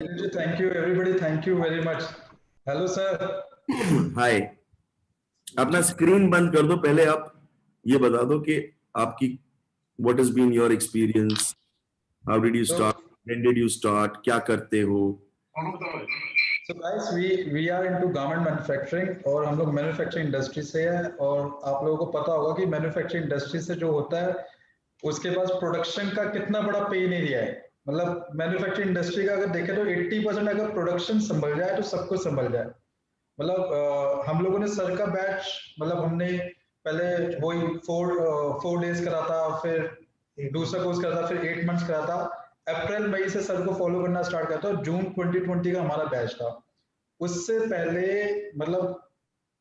Thank you, everybody. Thank you very much. Hello, sir. हाय, अपना screen बंद कर दो। पहले आप ये बता दो कि आपकी what has been your experience, how did you start, when did you start, क्या करते हो? So guys, we are into garment manufacturing और हम लोग मैन्युफैक्चरिंग इंडस्ट्री से है। और आप लोगों को पता होगा कि मैन्युफैक्चरिंग इंडस्ट्री से जो होता है उसके पास प्रोडक्शन का कितना बड़ा पेन एरिया है। मतलब मैन्युफैक्चरिंग इंडस्ट्री का अगर देखें तो 80% अगर प्रोडक्शन संभल जाए तो सब कुछ संभल जाए। मतलब हम लोगों ने सर का बैच, मतलब हमने पहले वही 4 डेज करा था, फिर दूसरा कोर्स करा था, फिर 8 मंथ्स करा था। अप्रैल मई से सर को फॉलो करना स्टार्ट करता था। जून 2020 का हमारा बैच था। उससे पहले मतलब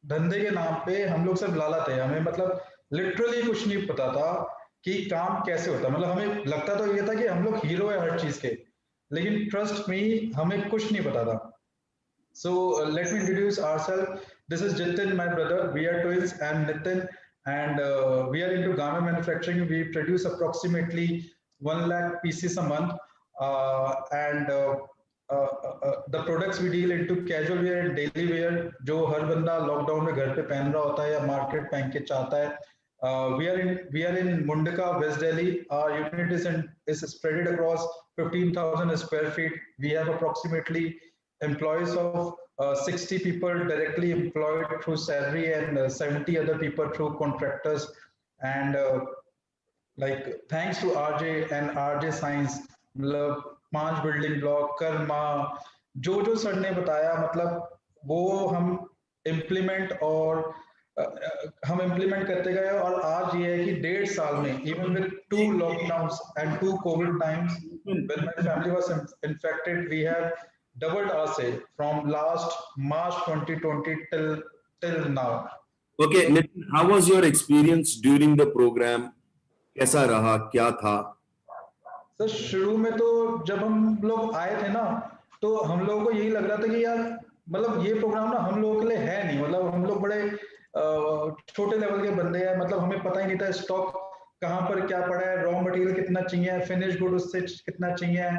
धंधे के नाम पे हम लोग सब लाला थे। हमें मतलब लिटरली कुछ नहीं पता था कि काम कैसे होता है। मतलब हमें लगता तो ये था कि हम लोग हीरो है हर चीज के, लेकिन ट्रस्ट मी हमें कुछ नहीं पता था। So let me introduce ourselves. This is Jitin, my brother. We are twins, and Nitin, and we are into garment manufacturing. We produce approximately 1 lakh pieces a month, and the products we deal into casual wear and daily wear, जो हर बंदा lockdown में घर पे पहन रहा होता है या मार्केट पहन के चाहता है। We are in Mundaka, West Delhi. Our unit is spread across 15,000 square feet. We have approximately employees of 60 people directly employed through salary, and 70 other people through contractors. And like thanks to RJ and RJ Science, मतलब 5 building block Karma जो जो sir ने बताया, मतलब वो हम implement और हम इम्प्लीमेंट करते गए। और आज ये है कि 1.5 साल में, even with 2 lockdowns and 2 Covid times, when my family was infected, we have doubled our sale from last March 2020 till now. Okay, Nitin, how was your experience during the program? कैसा रहा, क्या था? सर शुरू में तो जब हम लोग आए थे ना, तो हम लोगों को यही लग रहा था कि यार मतलब ये प्रोग्राम ना हम लोगों के लिए है नहीं। मतलब हम लोग बड़े छोटे लेवल के बंदे हैं। मतलब हमें पता ही नहीं था स्टॉक कहाँ पर क्या पड़ा है, रॉ मटेरियल कितना चाहिए, फिनिश गुड उससे कितना चाहिए,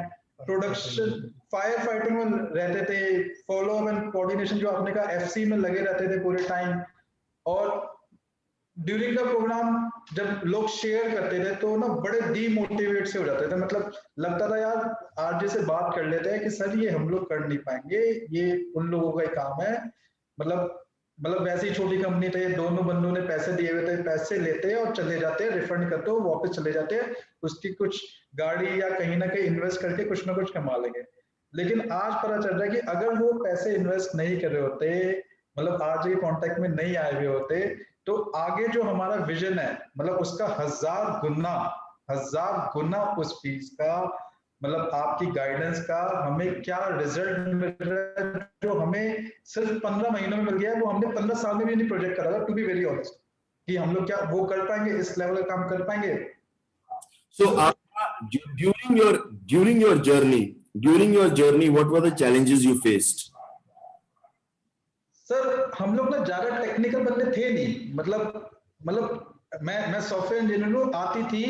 प्रोडक्शन फायर फाइटिंग में रहते थे, फॉलो अप एंड कोऑर्डिनेशन जो आपने कहा एफसी में लगे रहते थे पूरे टाइम। और ड्यूरिंग द प्रोग्राम जब लोग शेयर करते थे तो ना बड़े डीमोटिवेट से हो जाते थे। मतलब लगता था यार आरजे से बात कर लेते हैं कि सर ये हम लोग कर नहीं पाएंगे, ये उन लोगों का ही काम है। मतलब वैसे ही छोटी कंपनी थे, दोनों बंदों ने पैसे दिए हुए थे, पैसे लेते और चले जाते, रिफंड करते हो वापस चले जाते, उसकी कुछ गाड़ी या कहीं ना कहीं इन्वेस्ट करके कुछ ना कुछ कमा लेंगे। लेकिन आज पता चल रहा है कि अगर वो पैसे इन्वेस्ट नहीं कर रहे होते, मतलब आज के कांटेक्ट में नहीं आए हुए होते, तो आगे जो हमारा विजन है मतलब उसका 1000 गुना उस फीस का, मतलब आपकी गाइडेंस का हमें क्या रिजल्ट मिल रहा है जो हमें सिर्फ 15 महीनों में मिल गया है, वो हमने 15 साल में भी नहीं प्रोजेक्ट करा था, टू बी वेरी ऑनेस्ट, कि हम लोग क्या वो कर पाएंगे, इस लेवल का काम कर पाएंगे। So, during your journey, what were the challenges you faced? Sir हम लोग ना ज्यादा टेक्निकल बंदे थे नहीं। मतलब मैं सॉफ्टवेयर इंजीनियर हूँ, आती थी,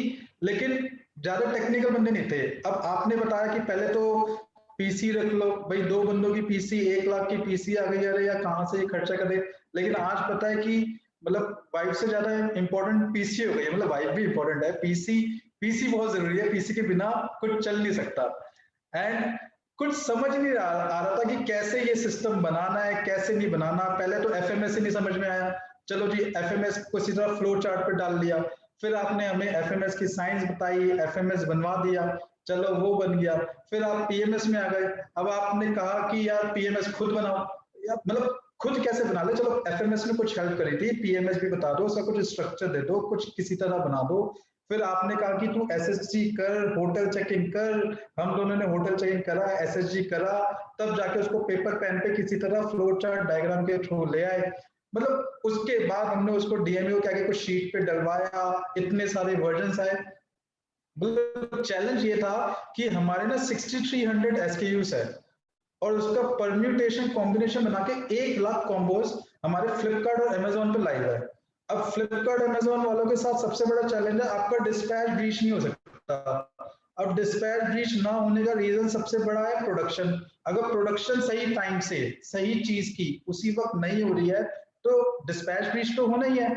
लेकिन ज्यादा टेक्निकल बंदे नहीं थे। अब आपने बताया कि पहले तो पीसी रख लो भाई, 2 बंदों की पीसी, 1 लाख की पीसी आ गई, अरे यार कहाँ से ये खर्चा कर दे। लेकिन आज पता है कि मतलब वाइफ से ज्यादा इंपॉर्टेंट पीसी हो गई है। मतलब वाइफ भी इंपॉर्टेंट है, पीसी पीसी बहुत जरूरी है, पीसी के बिना कुछ चल नहीं सकता। एंड कुछ समझ नहीं आ रहा था कि कैसे ये सिस्टम बनाना है, कैसे नहीं बनाना। पहले तो एफएमएस ही नहीं समझ में आया। चलो जी एफएमएस को सीधा फ्लो चार्ट पे डाल दिया, फिर आपने हमें एफएमएस की साइंस बताई, एफएमएस बनवा दिया, चलो वो बन गया। फिर आप पीएमएस में आ गए, अब आपने कहा कि यार पीएमएस खुद बनाओ। यार मतलब खुद कैसे बना ले, चलो एफएमएस ने कुछ हेल्प करी थी, पीएमएस भी बता दो, उसका कुछ स्ट्रक्चर दे दो, कुछ किसी तरह बना दो। फिर आपने कहा कि तू एसएसजी कर, होटल चेकिंग कर। हम दोनों ने होटल चेकिंग करा, एसएसजी करा, तब जाके उसको पेपर पेन पे किसी तरह फ्लो चार्ट डायग्राम के थ्रू ले आए। मतलब उसके बाद हमने उसको डीएमयू के आगे कुछ शीट पे डलवाया, इतने सारे वर्जन आए। मतलब चैलेंज ये था कि हमारे ना 6300 एसकेयूज है, और उसका परम्यूटेशन कॉम्बिनेशन बना के 1 लाख कॉम्बोज हमारे फ्लिपकार्ट और अमेजोन पे लाइव है। अब फ्लिपकार्ट अमेजोन वालों के साथ सबसे बड़ा चैलेंज है आपका डिस्पैच रीच नहीं हो सकता। अब डिस्पैच ब्रीच ना होने का रीजन सबसे बड़ा है प्रोडक्शन। अगर प्रोडक्शन सही टाइम से सही चीज की उसी वक्त नहीं हो रही है तो डिस्पैच ब्रीच तो होना ही है।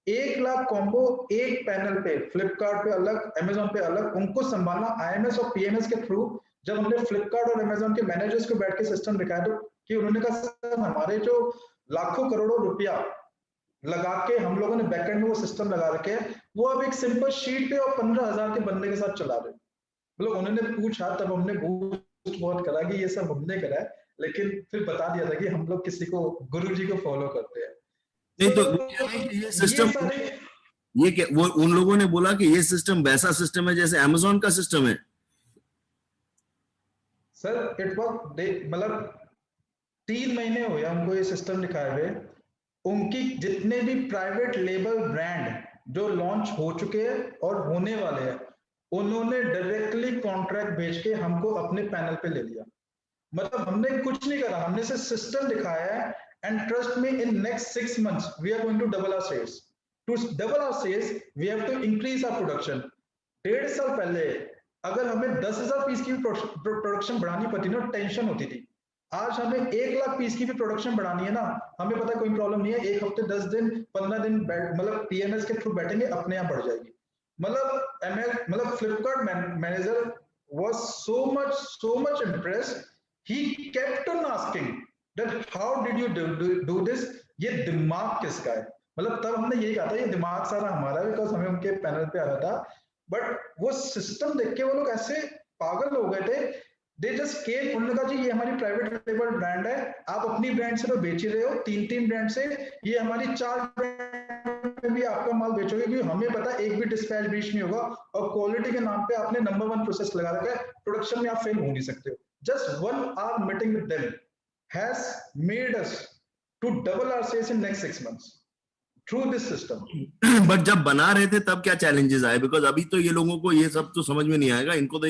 1 लाख कॉम्बो एक पैनल पे, फ्लिपकार्ट पे अलग, अमेजोन पे अलग, उनको संभालना आईएमएस और पीएमएस के थ्रू। जब हमने फ्लिपकार्ट और अमेजोन के मैनेजर्स को बैठ के सिस्टम दिखाया तो कि उन्होंने कहा सर हमारे जो लाखों करोड़ों रुपया लगा के हम लोगों ने बैकएंड में वो सिस्टम लगा रखे हैं, वो अब एक सिंपल शीट पे और 15,000 के बंदे के साथ चला रहे। मतलब उन्होंने पूछा तब हमने बूस्ट बहुत करा कि ये सब हमने करा है, लेकिन फिर बता दिया था कि हम लोग किसी को गुरु जी को फॉलो करते हैं। नहीं तो ये सिस्टम, सारे ये क्या वो उन लोगों ने बोला कि ये सिस्टम वैसा सिस्टम है जैसे अमेजोन का सिस्टम है? सर इट वाज मतलब 3 महीने हो गया उनको ये सिस्टम दिखाए हुए। उनकी जितने भी प्राइवेट लेबल ब्रांड जो लॉन्च हो चुके हैं और होने वाले हैं, उन्होंने डायरेक्टली कॉन्ट्रैक्ट भेज के हमको अपने पैनल पे ले लिया। मतलब हमने कुछ नहीं करा, हमने सिर्फ सिस्टम दिखाया है। And trust me, in next 6 months we are going to double our sales. To double our sales we have to increase our production. 1.5 साल पहले अगर हमें 10,000 पीस की प्रोडक्शन बढ़ानी पड़ती ना, टेंशन होती थी। आज हमें 1 लाख पीस की भी प्रोडक्शन बढ़ानी है ना, हमें पता है कोई प्रॉब्लम नहीं है, 1 हफ्ते 10 दिन 15 दिन मतलब पीएमएस के थ्रू बैठेंगे, अपने आप बढ़ जाएगी। मतलब Flipkart manager was so much impressed. He kept on asking that how did you do this? ये दिमाग किसका है? मतलब तब हमने यही कहा था ये दिमाग सारा हमारा है, बिकॉज हमें उनके पैनल पे आ रहा था। बट वो सिस्टम देख के वो लोग ऐसे पागल हो गए थे। दे जस्ट केम, उन्होंने कहा जी ये हमारी प्राइवेट लेबल ब्रांड है, आप अपनी ब्रांड से तो बेच ही रहे हो 3 ब्रांड से, ये हमारी 4 ब्रांड में भी आपका माल बेचोगे, क्योंकि हमें पता है एक भी डिस्पैच ब्रीच नहीं होगा और क्वालिटी के नाम पे आपने नंबर 1 प्रोसेस लगा रखा है, प्रोडक्शन में आप फेल हो नहीं सकते हो। Just 1 hour meeting with them has made us to double our sales in next 6 months through this system. But जब बना रहे थे तब क्या चैलेंजेस आए? बिकॉज अभी तो ये लोगों को ये सब तो समझ में नहीं आएगा, इनको तो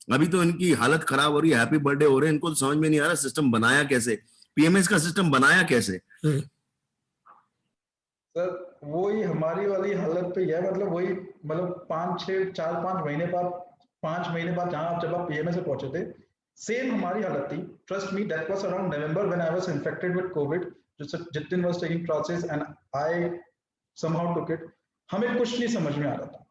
अभी तो इनकी हालत खराब हो रही है, हैप्पी बर्थडे हो रहे हैं, इनको तो समझ में नहीं आ रहा सिस्टम बनाया कैसे, पीएमएस का सिस्टम बनाया कैसे। सर वही हमारी वाली हालत पे है, मतलब वही, मतलब 4-5 महीने बाद, 5 महीने बाद जहां जब आप पीएमएस से पहुंचे थे, सेम हमारी हालत थी। Trust me, that was around November when I was infected with Covid. Jitin was taking classes and I somehow took it. हमें कुछ नहीं समझ में आ रहा था।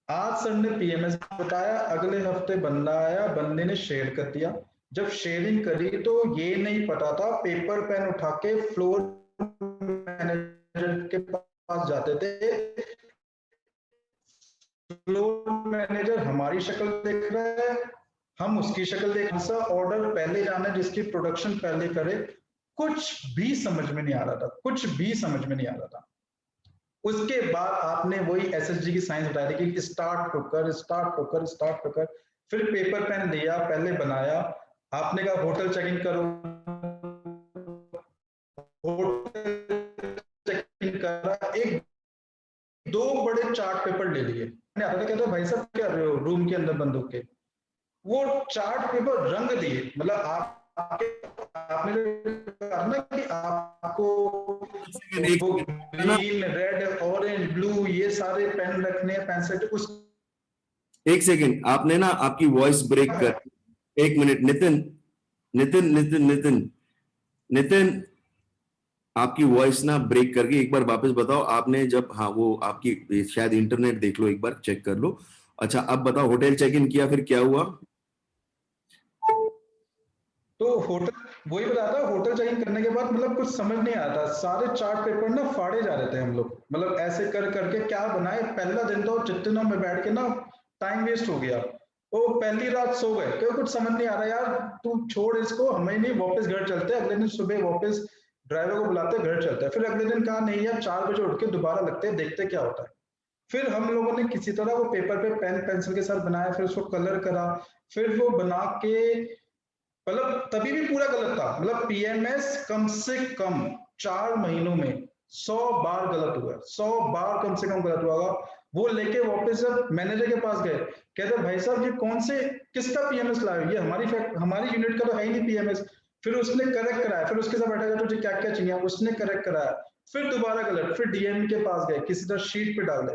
आज सर ने पीएमएस बताया, अगले हफ्ते बंदा आया, बंदे ने शेयर कर दिया। जब शेयरिंग करी तो ये नहीं पता था, पेपर पेन उठा के फ्लोर मैनेजर के पास जाते थे, फ्लोर मैनेजर हमारी शक्ल देख रहा है, हम उसकी शक्ल देख रहे हैं, ऑर्डर पहले जाना जिसकी प्रोडक्शन पहले करे। कुछ भी समझ में नहीं आ रहा था, कुछ भी समझ में नहीं आ रहा था। उसके बाद आपने वही एसएसजी की साइंस बताई थी कि स्टार्ट टू कर, फिर पेपर पेन दिया, पहले बनाया, आपने कहा होटल चेक इन करो, होटल चेक इन करा, 1-2 बड़े चार्ट पेपर ले लिए। आता था, कहता भाई साहब क्या रहे हो रूम के अंदर बंद होके, वो चार्ट पेपर रंग दिए। मतलब आपने कहा ना कि आपको ग्रीन रेड ऑरेंज ब्लू ये सारे पेन रखने हैं, पेंसिल उस। एक सेकेंड, आपने ना आपकी वॉइस ब्रेक कर, 1 मिनट। नितिन आपकी वॉइस ना ब्रेक करके एक बार वापस बताओ। आपने जब, हाँ वो आपकी शायद इंटरनेट देख लो, एक बार चेक कर लो। अच्छा अब बताओ, होटल चेक इन किया, फिर क्या हुआ? तो होटल, वही बताया था, होटल चेक इन करने के बाद मतलब कुछ समझ नहीं आया था, सारे चार्ट पेपर ना फाड़े जा रहे थे हम लोग, मतलब ऐसे कर करके क्या बनाए। पहला दिन तो जितनों में बैठ के ना टाइम वेस्ट हो गया। वो पहली रात सो गए, क्यों कुछ समझ नहीं आ रहा यार, तू छोड़ इसको, हमें नहीं, वापस घर चलते। अगले दिन सुबह वापस ड्राइवर को बुलाते, घर चलते हैं। फिर अगले दिन कहा नहीं यार 4 बजे उठ के दोबारा लगते हैं, देखते क्या होता है। फिर हम लोगों ने किसी तरह वो पेपर पे पेन पेंसिल के साथ बनाया, फिर उसको कलर करा, फिर वो बना के, मतलब तभी भी पूरा गलत था। मतलब पीएमएस कम से कम 4 महीनों में 100 बार गलत हुआ, 100 बार कम से कम गलत हुआ होगा। वो लेके वापस जब मैनेजर के पास गए, कहते भाई साहब ये कौन से, किसका पीएमएस लाए, ये हमारी यूनिट का तो है ही नहीं पीएमएस। फिर उसने करेक्ट कराया, फिर उसके साथ बैठा तुझे क्या क्या चाहिए, उसने करेक्ट कराया, फिर दोबारा गलत, फिर डीएम के पास गए, किसी तरह शीट पे डाल दे।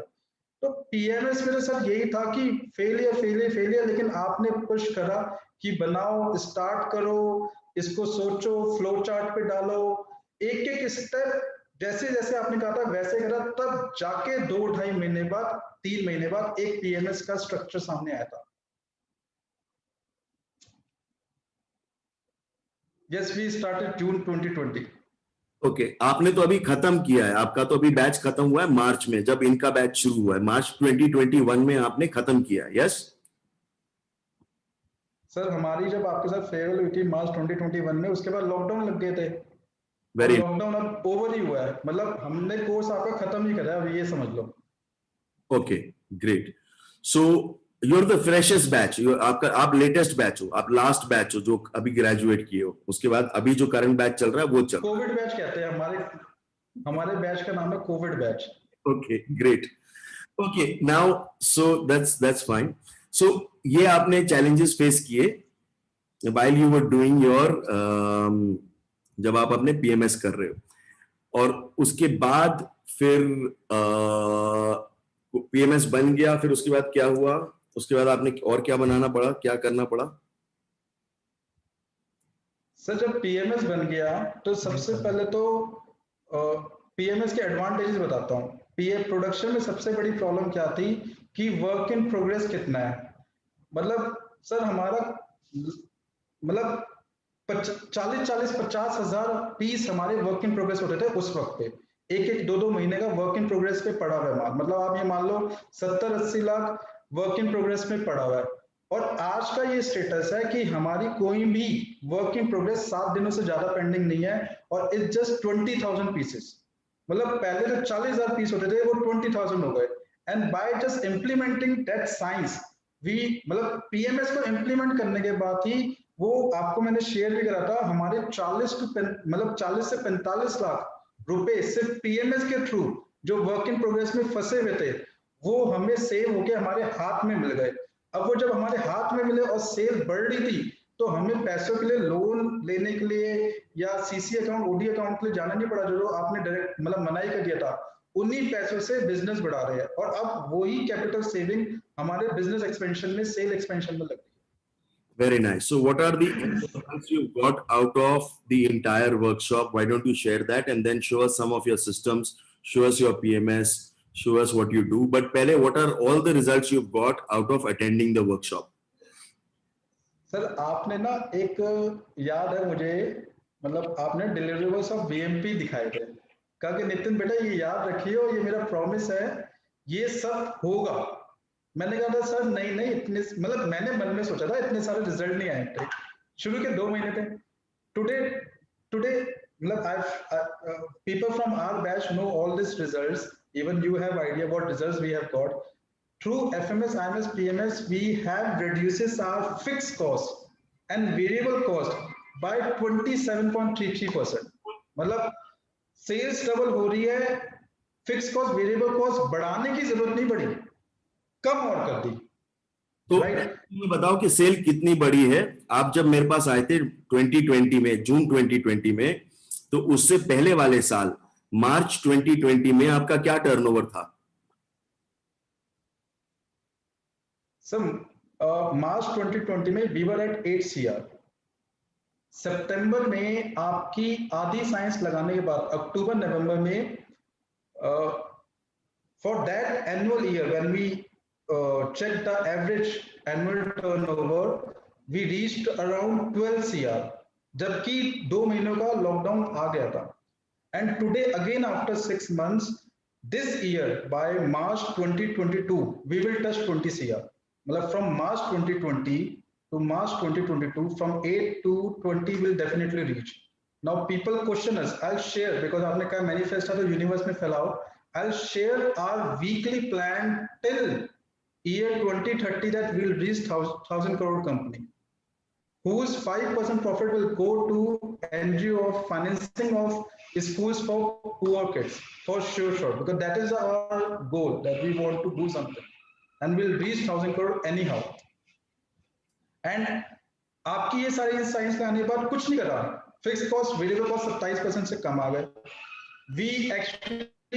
तो पीएमएस में सर यही था कि फेलियर फेलियर फेलियर, लेकिन आपने पुश करा कि बनाओ, स्टार्ट करो, इसको सोचो, फ्लो चार्ट पे डालो, एक एक स्टेप जैसे जैसे आपने कहा था वैसे करा, तब जाके 2-2.5 महीने बाद 3 महीने बाद एक पीएमएस का स्ट्रक्चर सामने आया था। Yes, we started June 2020। Okay, आपने तो अभी खत्म किया है, आपका तो अभी बैच खत्म हुआ है मार्च में, जब इनका बैच शुरू हुआ है मार्च 2021 में आपने खत्म किया है। यस सर, हमारी जब आपके साथ फेयरवेल हुई थी मार्च 2021 में, उसके बाद लॉकडाउन लग गए थे, और वेरी लॉकडाउन अब ओवर ही हुआ है, मतलब हमने कोर्स आपका खत्म ही करा है, अब ये समझ लो। Okay, great. So you are the freshest batch, आपका आप लेटेस्ट बैच हो, आप लास्ट बैच हो जो अभी ग्रेजुएट किए हो, उसके बाद अभी जो करंट बैच चल रहा है वो चल रहा है। कोविड बैच कहते हैं, हमारे बैच का नाम है Covid batch. Okay, great. Okay, now so that's fine. So ये आपने चैलेंजेस फेस किए while you were doing your जब आप अपने पीएमएस कर रहे हो, और उसके बाद फिर पीएमएस बन गया, फिर उसके बाद क्या हुआ, उसके बाद आपने और क्या बनाना पड़ा, क्या करना पड़ा? सर, जब पीएमएस बन गया तो सबसे पहले तो पीएमएस के एडवांटेजेस बताता हूँ। पीए प्रोडक्शन में सबसे बड़ी प्रॉब्लम क्या थी कि वर्क इन प्रोग्रेस कितना है, मतलब सर हमारा मतलब 40-50 पीस हमारे वर्क इन प्रोग्रेस होते थे उस वक्त पे, एक एक 2-2 महीने का वर्क इन प्रोग्रेस पे पड़ा हुआ है माल, मतलब आप ये मान लो 70-80 लाख वर्क इन प्रोग्रेस में पड़ा हुआ है। और आज का ये स्टेटस है कि हमारी कोई भी वर्क इन प्रोग्रेस 7 दिनों से ज्यादा पेंडिंग नहीं है, और इट्स जस्ट 20,000 पीसेस। मतलब पहले जो 40,000 पीस होते थे वो 20,000 हो गए, and by just implementing that science we, मतलब पीएमएस को इम्प्लीमेंट करने के बाद ही, वो आपको मैंने शेयर भी करा था, हमारे 40 से 45 लाख रुपए सिर्फ पीएमएस के थ्रू जो वर्क इन प्रोग्रेस में फंसे हुए थे, वो हमें सेव होके हमारे हाथ में मिल गए। अब वो जब हमारे हाथ में मिले और सेल बढ़ रही थी, तो हमें पैसों के लिए लोन लेने के लिए या सीसी अकाउंट, ओडी अकाउंट के लिए जाना नहीं पड़ा, जो आपने डायरेक्ट मतलब मनाई कर दिया था, उन्हीं पैसों से बिजनेस बढ़ा रहे हैं, और अब वही कैपिटल सेविंग हमारे बिजनेस एक्सपेंशन में, सेल एक्सपेंशन में लग रही है। Very nice. So what are the results you got out of the entire workshop? Why don't you share that and then show us some of your systems, show us your PMS, show us what you do. But पहले, what are all the results you've got out of attending the workshop? Sir, आपने ना एक, याद है मुझे, मतलब आपने deliverables of BMP दिखाए थे, कहा कि नितिन बेटा ये याद रखिए और ये मेरा प्रॉमिस है, ये सब होगा। मैंने कहा था सर नहीं नहीं, इतने मतलब मैंने मन में सोचा था इतने सारे रिजल्ट नहीं आए थे, शुरू के 2 महीने थे। टुडे टुडे मतलब people from our batch know all these results, even you have idea what results we have got. Through FMS, IMS, PMS, we have reduces our fixed cost and variable cost by 27.33%। मतलब sales double हो रही है, fix cost variable cost बढ़ाने की जरूरत नहीं पड़ी, कम और कर दी। तो राइट, ये बताओ कि सेल कितनी बड़ी है। आप जब मेरे पास आए थे 2020 में, जून 2020 में, तो उससे पहले वाले साल मार्च 2020 में आपका क्या टर्नओवर था? सर मार्च 2020 में वी वर एट 8 CR। सितंबर में आपकी आधी साइंस लगाने के बाद अक्टूबर नवंबर में, for that annual year when we checked the average annual turnover, we reached around 12 CR, जबकि 2 महीनों का लॉकडाउन आ गया था। And today again after 6 months, this year by March 2022 we will touch 20 CR। मतलब from March 2020 to March 2022, from 8 to 20 will definitely reach। Now people question us, I'll share, because आपने कहा manifest है तो universe में फैलाओ, I'll share our weekly plan till year 2030 that we'll reach 1,000 crore company, whose 5% profit will go to NGO of financing of schools for poor kids, for sure, because that is our goal, that we want to do something, and we'll reach 1,000 crore anyhow। And आपकी ये सारी science का आने के बाद कुछ नहीं करा, फिक्स कॉस्ट वेरिएबल कॉस्ट 27% से कम आ गए। We actually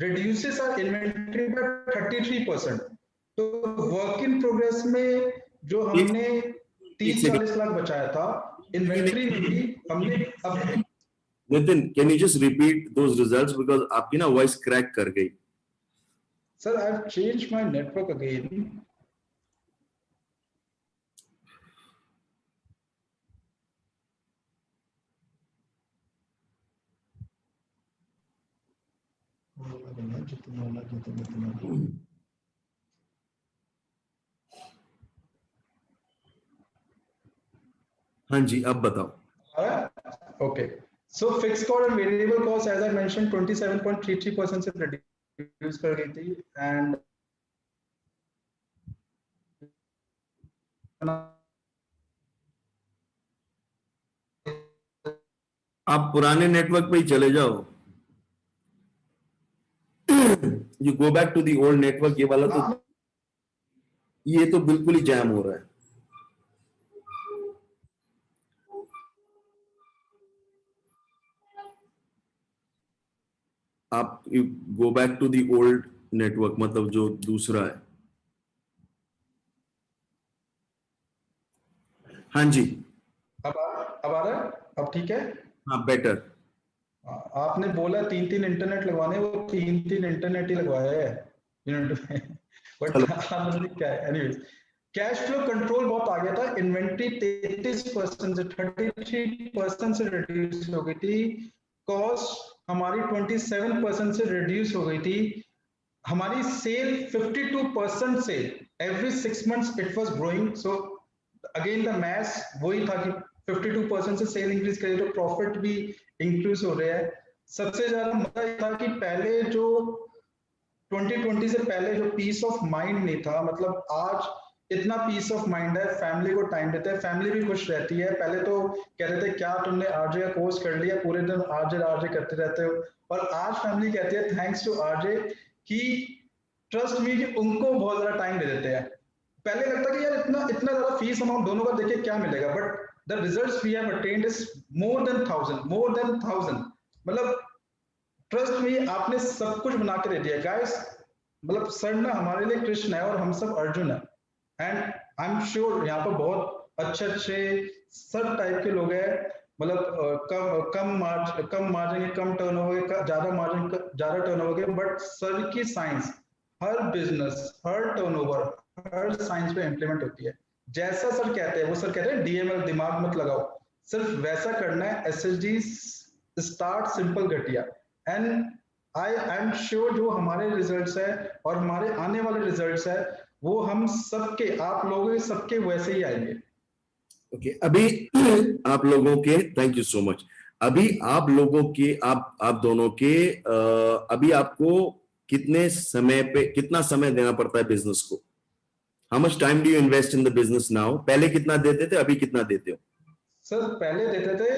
reduces our inventory by 33%. तो वर्क इन प्रोग्रेस में जो हमने 30-40 लाख बचाया था, इन्वेंट्री में भी हमने अब Nitin, can you just repeat those results because आपकी ना वॉइस क्रैक कर गई. Sir, I've changed my network again. हाँ जी, अब बताओ. Okay. So fixed cost and variable cost, as I mentioned, 27.33% से reduce कर गई थी, and आप पुराने नेटवर्क पे ही चले जाओ. You go back to the old network. ये तो बिल्कुल ही जैम हो रहा है. आप go back to the old network, मतलब जो दूसरा है. हाँ जी, अब आ रहा है, अब ठीक है. हाँ, बेटर. आपने बोला 3-3 इंटरनेट लगवाने, वो 3-3 इंटरनेट ही लगवाया है यूनिट में. बट क्या है, एनीवेज, कैश फ्लो कंट्रोल बहुत आ गया था. इन्वेंट्री 33% से 33% से रिड्यूस हो गई थी. कॉस्ट हमारी 27% से रिड्यूस हो गई थी. हमारी सेल 52% से every 6 months it was growing. So again the maths वही था कि 52% से सेल इंक्रीज करी तो प्रॉफिट भी इंक्रीज हो रहा है. सबसे ज्यादा मजा ये था कि पहले जो 2020 से पहले जो पीस ऑफ माइंड नहीं था, मतलब आज इतना पीस ऑफ माइंड है, फैमिली को टाइम देते हैं, फैमिली भी खुश रहती है. पहले तो कहते थे क्या तुमने आरजे का कोर्स कर लिया, पूरे दिन आरजे आरजे करते रहते हो, और आज फैमिली कहती है थैंक्स टू आरजे कि ट्रस्ट मी कि उनको बहुत ज्यादा टाइम दे देते हैं. पहले लगता कि यार इतना इतना ज्यादा फीस अमाउंट दोनों का देखिए क्या मिलेगा, but the results we have attend is more than 1000. मतलब ट्रस्ट में आपने सब कुछ बना के दे दिया गाइस. मतलब सर ना हमारे लिए कृष्ण है और हम सब अर्जुन है. एंड आई एम श्योर यहाँ पर बहुत अच्छे अच्छे सब टाइप के लोग हैं. मतलब कम मार्जिन कम टर्नओवर के, ज्यादा मार्जिन ज्यादा टर्नओवर के, बट सर की साइंस हर बिजनेस, हर टर्नओवर, हर साइंस पे इम्प्लीमेंट होती है. जैसा सर कहते हैं, वो सर कहते हैं डीएमएल दिमाग मत लगाओ, सिर्फ वैसा करना है. एसएसडी स्टार्ट सिंपल घटिया. एंड आई एम श्योर जो हमारे रिजल्ट्स है और हमारे आने वाले रिजल्ट्स है वो हम सबके, आप लोगों के सबके वैसे ही आएंगे. ओके, अभी आप लोगों के, थैंक यू सो मच. अभी आप लोगों के, आप दोनों के, अभी आपको कितने समय पे कितना समय देना पड़ता है बिजनेस को? How much time do you invest in the business now? पहले कितना देते थे, अभी कितना देते हो? सर पहले देते थे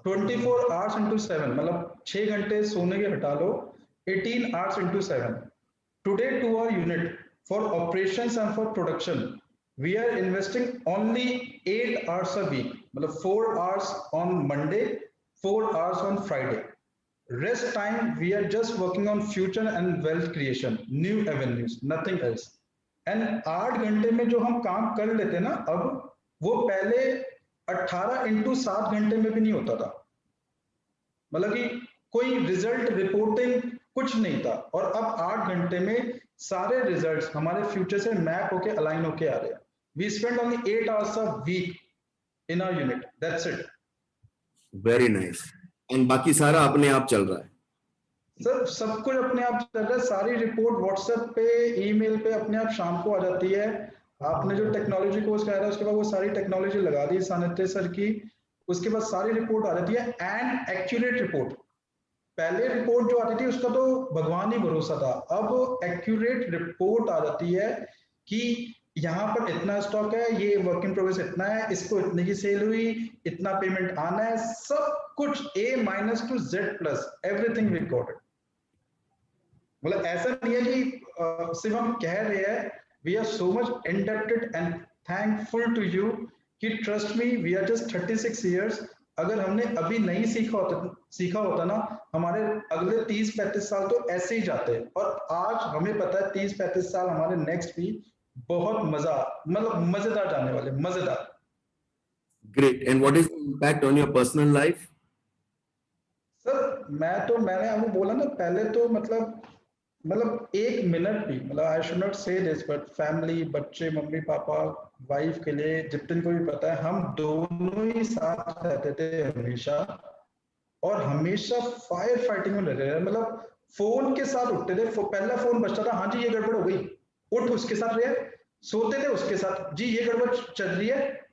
24 आवर्स इंटू 7, मतलब 6 घंटे सोने के हटा लो, 18 hours into 7. Today to our unit for operations and for production we are investing only 8 hours a week. मतलब 4 hours on Monday, 4 hours on Friday. Rest time we are just working on future and wealth creation, new avenues, nothing else. And 8 घंटे में जो हम काम कर लेते ना अब, वो पहले 18 इंटू 7 घंटे में भी नहीं होता था. मतलब कि कोई रिजल्ट रिपोर्टिंग कुछ नहीं था, और अब 8 घंटे में सारे रिजल्ट्स हमारे फ्यूचर से मैप होके अलाइन होके आ रहे हैं. We spend only 8 hours a week in our unit, that's it. Very nice. And बाकी सारा अपने आप चल रहा है? सर सब कुछ अपने आप चल रहा है. सारी रिपोर्ट व्हाट्सएप पे, ईमेल पे अपने आप शाम को आ जाती है. आपने जो टेक्नोलॉजी कोर्स कराया था उसके बाद वो सारी टेक्नोलॉजी लगा दी सानिध्य सर की, उसके बाद सारी रिपोर्ट आ जाती है एंड एक्यूरेट रिपोर्ट. पहले रिपोर्ट जो आती थी उसका तो भगवान ही भरोसा था, अब एक्यूरेट रिपोर्ट आ जाती है कि यहाँ पर इतना स्टॉक है, ये वर्क इन प्रोग्रेस इतना है, इसको इतने की सेल हुई, इतना पेमेंट आना है, सब कुछ A minus two Z+, everything recorded. मतलब ऐसा नहीं है कि सिर्फ हम कह रहे हैं. We are so much indebted and thankful to you कि trust me we are just 36 years अगर हमने अभी नहीं सीखा होता ना, हमारे अगले 30-35 साल तो ऐसे ही जाते। और आज हमें पता है 30-35 साल हमारे नेक्स्ट भी बहुत मतलब मजेदार जाने वाले, मजेदार। Great. And what is the impact on your personal life? Sir मैंने आपको बोला ना पहले, तो मतलब 1 मिनट भी, मतलब आई शुड नॉट से दिस, बट फैमिली, बच्चे, मम्मी पापा, वाइफ के लिए, जितने को भी पता है, हम दोनों ही साथ रहते थे हमेशा। और हमेशा फायर फाइटिंग में लगे रहे, मतलब फोन के साथ उठते थे, पहला फोन बजता था, हाँ जी ये गड़बड़ हो गई, उठ उसके साथ रहे। सोते थे उसके साथ, जी ये गड़बड़ चल रही है,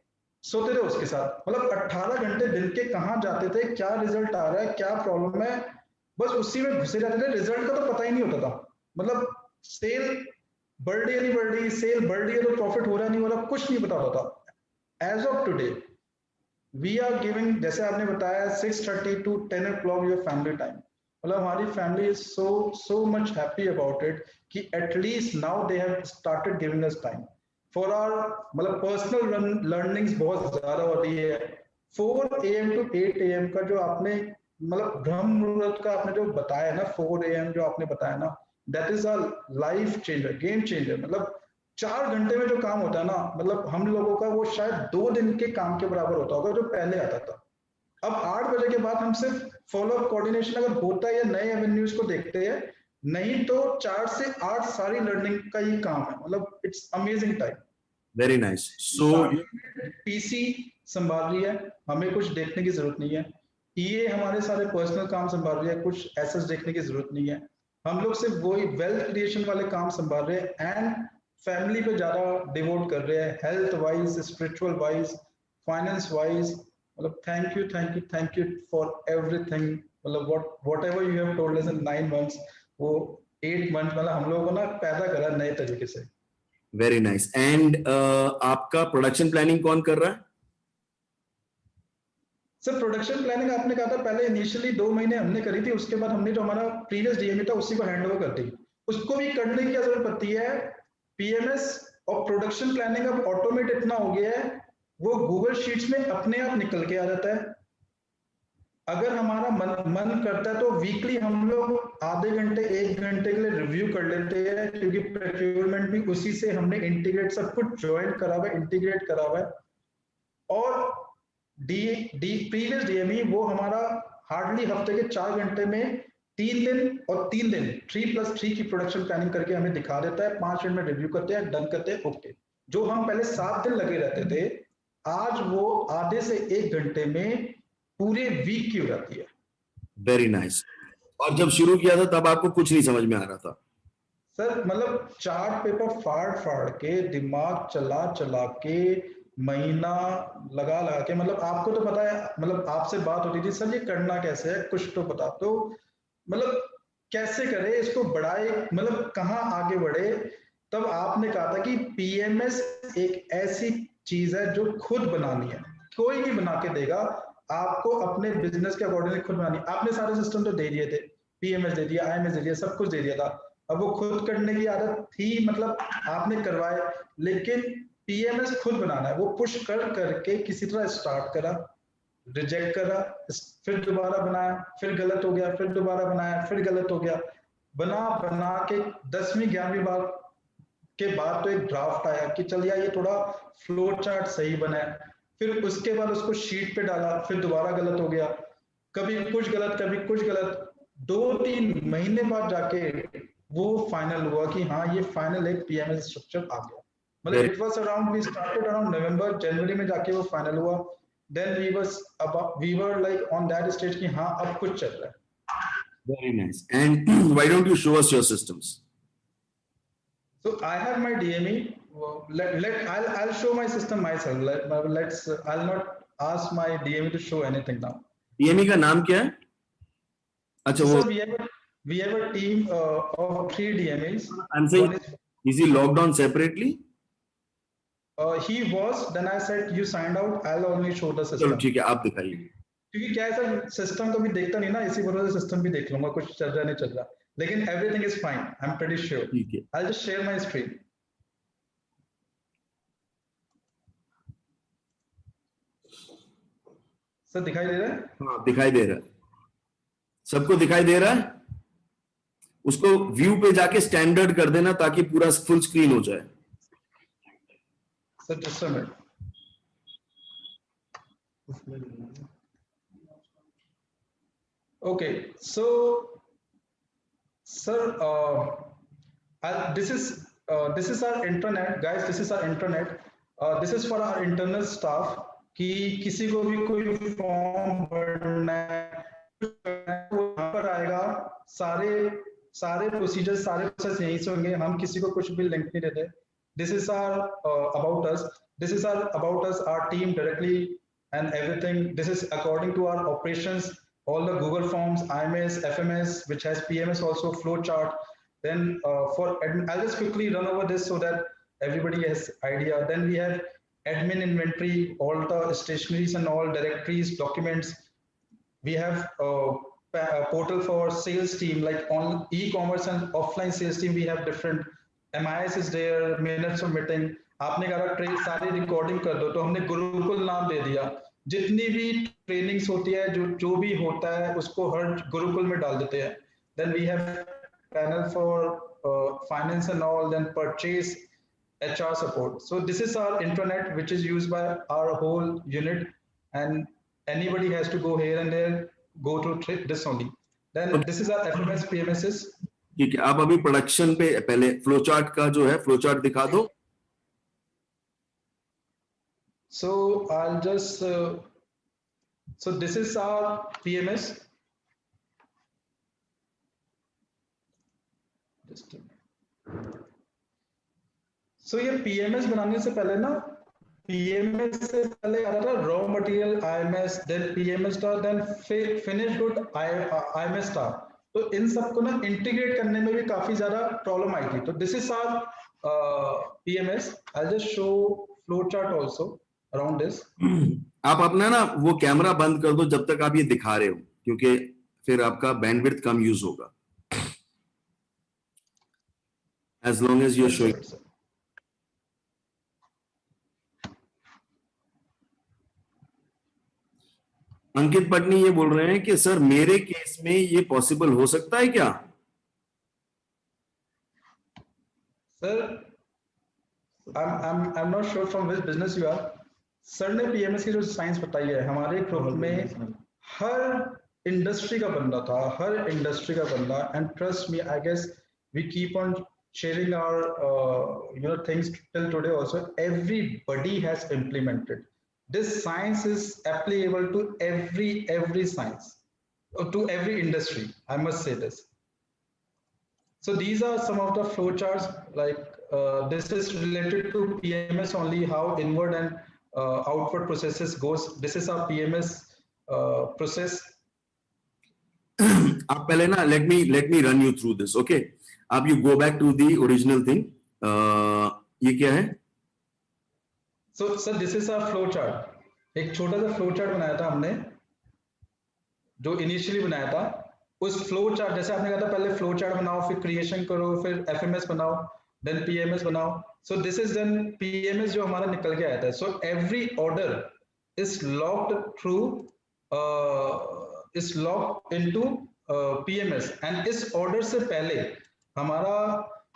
सोते थे उसके साथ। मतलब 18 घंटे दिन के कहाँ जाते थे, क्या रिजल्ट आ रहा है, क्या प्रॉब्लम है, बस उसी में घुसे रहते थे। रिजल्ट का तो पता ही नहीं होता था। मतलब सेल बढ़ रही है नहीं बढ़ रही, सेल बढ़ रही है तो प्रॉफिट हो रहा नहीं हो रहा, कुछ नहीं पता होता। As of today we are giving, जैसे आपने बताया, 6:30 to 10 o'clock your family time. मतलब हमारी family is so much happy about it कि at least now they have started giving us time for our, मतलब पर्सनल लर्निंग्स बहुत ज्यादा हो रही है। 4 AM to 8 AM का जो आपने, मतलब ब्रह्म मुहूर्त का आपने जो बताया ना, 4 AM जो आपने बताया ना, that is a life changer, game changer. मतलब 4 घंटे में जो काम होता है ना, मतलब हम लोगों का वो शायद 2 दिन के काम के बराबर होता होगा जो पहले आता था। अब 8 बजे के बाद हम सिर्फ फॉलो अप कोऑर्डिनेशन अगर होता है या नए एवेन्यूज को देखते हैं, नहीं तो 4 से 8 सारी लर्निंग का ही काम है। मतलब it's amazing time. Very nice. So, PC संभाल रही है, हमें कुछ देखने की जरूरत नहीं है। ये हमारे सारे पर्सनल काम संभाल रही है, कुछ एसेट्स देखने की जरूरत नहीं है। हम लोग सिर्फ वही वेल्थ क्रिएशन वाले काम संभाल रहे हैं एंड फैमिली पे ज्यादा डिवोट कर रहे हैं, health wise, spiritual wise, finance wise. मतलब थैंक यू फॉर एवरीथिंग। मतलब what ever you have told us in 9 months, वो 8 months मतलब हम लोगों को ना पैदा करा नए तरीके से। very nice. And आपका प्रोडक्शन प्लानिंग कौन कर रहा है? सर प्रोडक्शन प्लानिंग आपने कहा था पहले, इनिशियली 2 महीने हमने करी थी, उसके बाद हमने जो हमारा प्रीवियस डीएमई था उसी को हैंड ओवर कर दी। उसको भी करने की क्या जरूरत पड़ती है, पीएमएस और प्रोडक्शन प्लानिंग अब ऑटोमेट इतना हो गया है, वो गूगल शीट्स में अपने आप निकल के आ जाता है। अगर हमारा मन करता है तो वीकली हम लोग आधे घंटे 1 घंटे के लिए रिव्यू कर लेते हैं, क्योंकि प्रोक्योरमेंट भी उसी से हमने इंटीग्रेट, सब कुछ ज्वाइन करा हुआ है, इंटीग्रेट करा हुआ है। और डी डी प्रीवियस डीएमई वो हमारा हार्डली हफ्ते के 4 घंटे में 3 दिन और 3 दिन 3+3 की प्रोडक्शन प्लानिंग करके हमें दिखा देता है। 5 मिनट में रिव्यू करते हैं, डन करते हैं, ओके। जो हम पहले 7 दिन लगे रहते थे, आज वो आधे से 1 घंटे में पूरे वीक की हो जाती है। Very nice. और जब शुरू किया था तब आपको कुछ नहीं समझ में आ रहा था? सर मतलब चार्ट पेपर फाड़ फाड़ के, दिमाग चला चला के, महीना लगा लगा के, मतलब आपको तो पता है, मतलब आपसे बात होती थी, सर ये करना कैसे है, कुछ तो बता दो, मतलब कैसे करे इसको, बढ़ाए, मतलब कहाँ आगे बढ़े। तब आपने कहा था कि पीएमएस एक ऐसी चीज है जो खुद बनानी है, कोई नहीं बना के देगा आपको, अपने बिजनेस के अकॉर्डिंगली खुद बनानी। आपने सारे सिस्टम तो दे दिए थे, पीएमएस दे दिया, आईएमएस दे दिया, सब कुछ दे दिया था। अब वो खुद करने की आदत थी, मतलब आपने करवाए, लेकिन पीएमएस खुद बनाना है। वो पुश कर करके किसी तरह स्टार्ट करा, रिजेक्ट करा, फिर दोबारा बनाया, फिर गलत हो गया, फिर दोबारा बनाया, फिर गलत हो गया, बना बना के 10वीं 11वीं बार के बाद तो एक ड्राफ्ट आया कि चल यार ये थोड़ा फ्लो चार्ट सही बना है। फिर उसके बाद उसको शीट पे डाला, फिर दोबारा गलत हो गया, कभी कुछ गलत कभी कुछ गलत। 2-3 महीने बाद जाके वो फाइनल हुआ कि हाँ ये फाइनल एक पीएमएस स्ट्रक्चर आ गया। मतलब it was around, we started around November जनवरी में जाके वो फाइनल हुआ। Then we were like on that stage कि हाँ अब कुछ चल रहा है। Very nice. And why don't you show us your systems? So I have my DME. I'll show my system myself. I'll not ask my DME to show anything now. DME का नाम क्या है? अच्छा So वो sir, we have a team of 3 DMEs. I'm saying, One is he logged on separately? he was. Then I said you signed out. I'll only show the चलो system. ठीक है, आप दिखाइए। क्योंकि क्या है सर, सिस्टम कभी देखता नहीं ना, इसी वजह से सिस्टम भी देख लूंगा कुछ चल रहा नहीं चल रहा, लेकिन everything is fine, I am pretty sure. ठीक है। I just share my screen. Sir दिखाई दे रहा है? हाँ दिखाई दे रहा है, सबको दिखाई दे रहा है। उसको व्यू पे जाके स्टैंडर्ड कर देना ताकि पूरा फुल स्क्रीन हो जाए। Sir just a minute. Okay, so sir, this is our intranet, guys. This is our intranet. This is for our internal staff. कि किसी को भी कोई फॉर्म भरना है वो यहाँ पर आएगा, सारे सारे प्रोसीजर सारे प्रोसेस यहीं से होंगे, हम किसी को कुछ भी लिंक नहीं देते। This is our about us, this is our about us, our team directly and everything. This is according to our operations, all the Google Forms, IMS, FMS, which has PMS also, flowchart. Then I'll just quickly run over this so that everybody has idea. Then we have admin inventory, all the stationaries and all directories, documents. We have a portal for sales team, like on e-commerce and offline sales team, we have different MIS is there, minutes of meeting. आपने कहा train सारी recording कर दो, तो हमने गुरुकुल नाम दे दिया। जितनी भी ट्रेनिंग्स होती है, जो भी होता है उसको हर गुरुकुल में डाल देते हैं। Then we have panel for finance and all, then purchase, HR support. So this is our intranet which is used by our whole unit, and anybody has to go here and there, go to this only. Then this is our FMS PMSs. ठीक है, आप अभी production पे पहले flow chart का जो है flow chart दिखा दो। So I'll just so this is our PMS. Just a minute. So ये PMS बनाने से पहले ना, PMS से पहले आता था raw material IMS, then PMS था, देन फिनिश गुड IMS था। तो इन सबको ना इंटीग्रेट करने में भी काफी ज्यादा प्रॉब्लम आई थी। तो this is our PMS. I just show flow chart also around this. आप अपना ना वो कैमरा बंद कर दो जब तक आप ये दिखा रहे हो, क्योंकि फिर आपका बैंडविड्थ कम यूज होगा। As long as you're showing. अंकित पटनी ये बोल रहे हैं कि सर मेरे केस में ये पॉसिबल हो सकता है क्या? Sir I'm not sure from which business you are. Sir ने PMS की जो साइंस बताई है, हमारे ग्रुप में हर इंडस्ट्री का बंदा था, हर इंडस्ट्री का बंदा, and trust me, I guess we keep on sharing our things till today also. Everybody has implemented this. Science is applicable to every science, to every industry, I must say this. So these are some of the flow charts, like this is related to PMS only, how inward and outward processes goes. This is our PMS process. आप पहले ना let me run you through this, okay? अब you go back to the original thing. ये क्या है? So sir, this is our flow chart. एक छोटा सा फ्लो चार्ट बनाया था हमने, जो इनिशियली बनाया था। उस फ्लो चार्ट, जैसे आपने कहा था पहले फ्लो चार्ट बनाओ, फिर क्रिएशन करो, फिर FMS बनाओ, देन PMS बनाओ। So this is then PMS जो हमारा निकल के आया था। So every order is locked through is locked into PMS, and इस ऑर्डर से पहले हमारा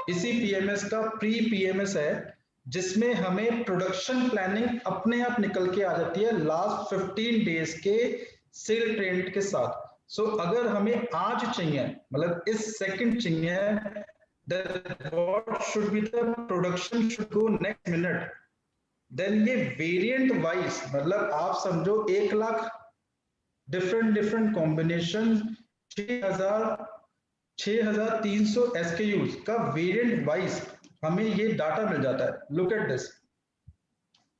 इसी PMS का प्री PMS है, जिसमें हमें प्रोडक्शन प्लानिंग अपने आप निकल के आ जाती है लास्ट 15 डेज के सेल ट्रेंड के साथ। सो अगर हमें आज चाहिए, मतलब इस सेकंड चाहिए, what should be the production should go next minute, then ये वेरिएंट वाइज, मतलब आप समझो 1 लाख डिफरेंट कॉम्बिनेशन, 6300 SKUs का वेरिएंट वाइज हमें ये डाटा मिल जाता है। लुक एट दिस,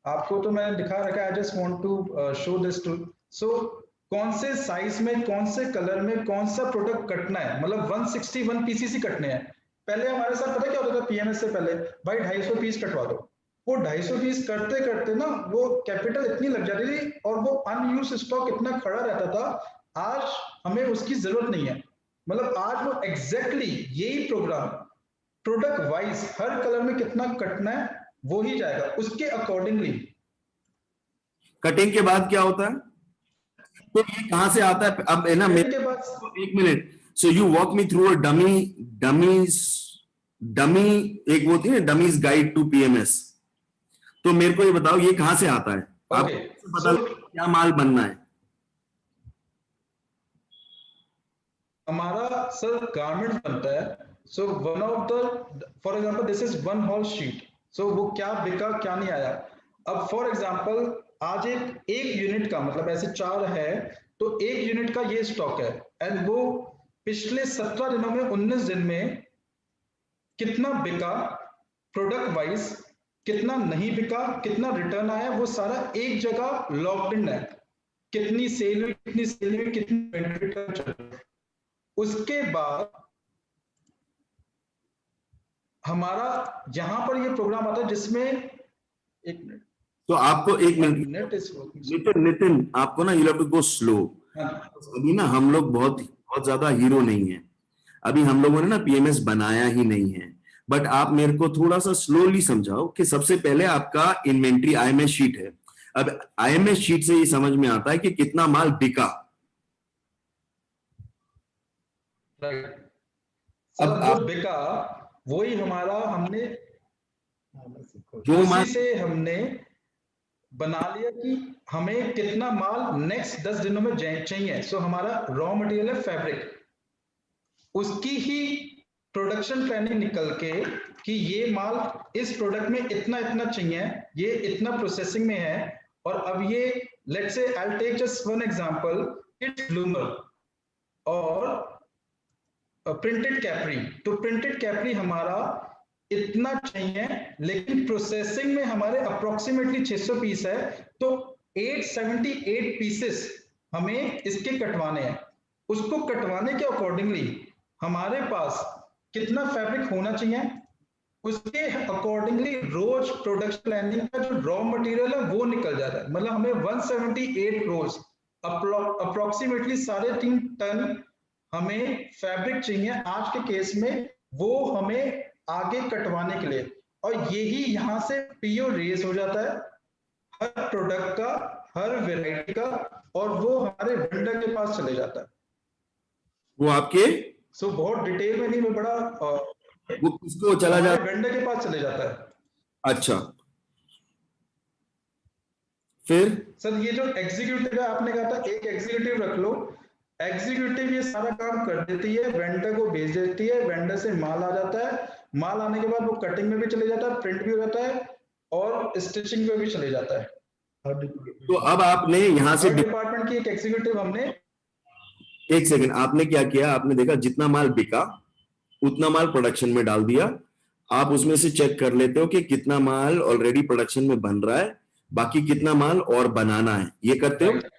आपको तो मैंने दिखा रखा है, I just want to show this to. So कौन से साइज में, कौन से कलर में, कौन सा प्रोडक्ट कटना है, मतलब 161 पीसीसी कटने हैं। पहले हमारे साथ पता क्या होता था, PMS से पहले भाई 250 पीस कटवा दो। वो 250 पीस करते करते ना वो कैपिटल इतनी लग जाती थी और वो अनयूज स्टॉक इतना खड़ा रहता था। आज हमें उसकी जरूरत नहीं है, मतलब आज वो एग्जैक्टली यही प्रोग्राम प्रोडक्ट वाइज हर कलर में कितना कटना है वो ही जाएगा, उसके अकॉर्डिंगली। कटिंग के बाद क्या होता है? तो ये कहाँ से आता है अब, है ना? ट्रेंड मेरे के बाद एक minute, so you walk me through a dummies dummy, एक वो थी ना डमीज गाइड टू पीएमएस। तो मेरे को ये बताओ ये कहाँ से आता है, आप ओके पता सो लगे क्या माल बनना है? हमारा सर गारमेंट बनता है। So one of the for example this is one whole sheet. So वो क्या बिका क्या नहीं आया। अब फॉर एग्जांपल आज एक यूनिट का मतलब ऐसे 4 है तो एक यूनिट का ये स्टॉक है एंड वो पिछले 17 दिनों में 19 दिन में कितना बिका प्रोडक्ट वाइज, कितना नहीं बिका, कितना रिटर्न आया, वो सारा एक जगह लॉक्ड इन है। कितनी सेल हुई, कितनी सेल हुई, कितनी इन्वेंटरी टर्न चल रहा है। उसके बाद हमारा यहां पर ये प्रोग्राम आता है जिसमें एक मिनट, तो आपको एक minute, net is Nitin Nitin आपको ना you have to go slow. अभी ना हम लोग बहुत बहुत ज्यादा हीरो नहीं है, अभी हम लोगों ने ना पीएमएस बनाया ही नहीं है। बट आप मेरे को थोड़ा सा स्लोली समझाओ कि सबसे पहले आपका इन्वेंट्री आईएमएस शीट है। अब आईएमएस शीट से ये समझ में आता है कि कितना माल बिका। सर अब जो आप बिका वही हमारा हमने जो उसी माल, से हमने बना लिया कि हमें कितना माल नेक्स्ट 10 दिनों में चाहिए। सो हमारा रॉ मटेरियल है फैब्रिक, उसकी ही प्रोडक्शन प्लानिंग निकल के कि ये माल इस प्रोडक्ट में इतना इतना चाहिए, ये इतना प्रोसेसिंग में है। और अब ये let's say I take just one example, it's bloomer और प्रिंटेड कैपरी। तो प्रिंटेड कैपरी हमारा इतना चाहिए लेकिन प्रोसेसिंग में हमारे अप्रोक्सीमेटली 600 पीस है तो 878 पीसेस हमें इसके कटवाने हैं। उसको कटवाने के अकॉर्डिंगली हमारे पास कितना फैब्रिक होना चाहिए, उसके अकॉर्डिंगली रोज प्रोडक्शन प्लानिंग का जो रॉ मटेरियल है वो निकल जाता है। मतलब हमें 178 रोज अप्रोक्सीमेटली 3.5 टन हमें फैब्रिक चाहिए आज के केस में, वो हमें आगे कटवाने के लिए। और यही यहां से पीओ रेज हो जाता है हर प्रोडक्ट का, हर वेराइटी का, और वो हमारे वेंडर के पास चले जाता है। वो आपके, सो बहुत डिटेल में नहीं, मैं बड़ा वो किसको चला हमारे जाता? वेंडर के पास चले जाता है। अच्छा, फिर सर ये जो एग्जीक्यूटिव है आपने कहा था एक एग्जीक्यूटिव रख लो, एग्जीक्यूटिव ये सारा काम कर देती है, वेंडर को भेज देती है, वेंडर से माल आ जाता है, माल आने के बाद वो कटिंग में भी चले जाता है, प्रिंट भी हो जाता है और स्टिचिंग में भी चले जाता है। तो अब आपने यहां से हर डिपार्टमेंट की एक एग्जीक्यूटिव हमने, एक सेकंड, आपने क्या किया, आपने देखा जितना माल बिका उतना माल प्रोडक्शन में डाल दिया। आप उसमें से चेक कर लेते हो कि कितना माल ऑलरेडी प्रोडक्शन में बन रहा है, बाकी कितना माल और बनाना है, ये करते हो। राइट,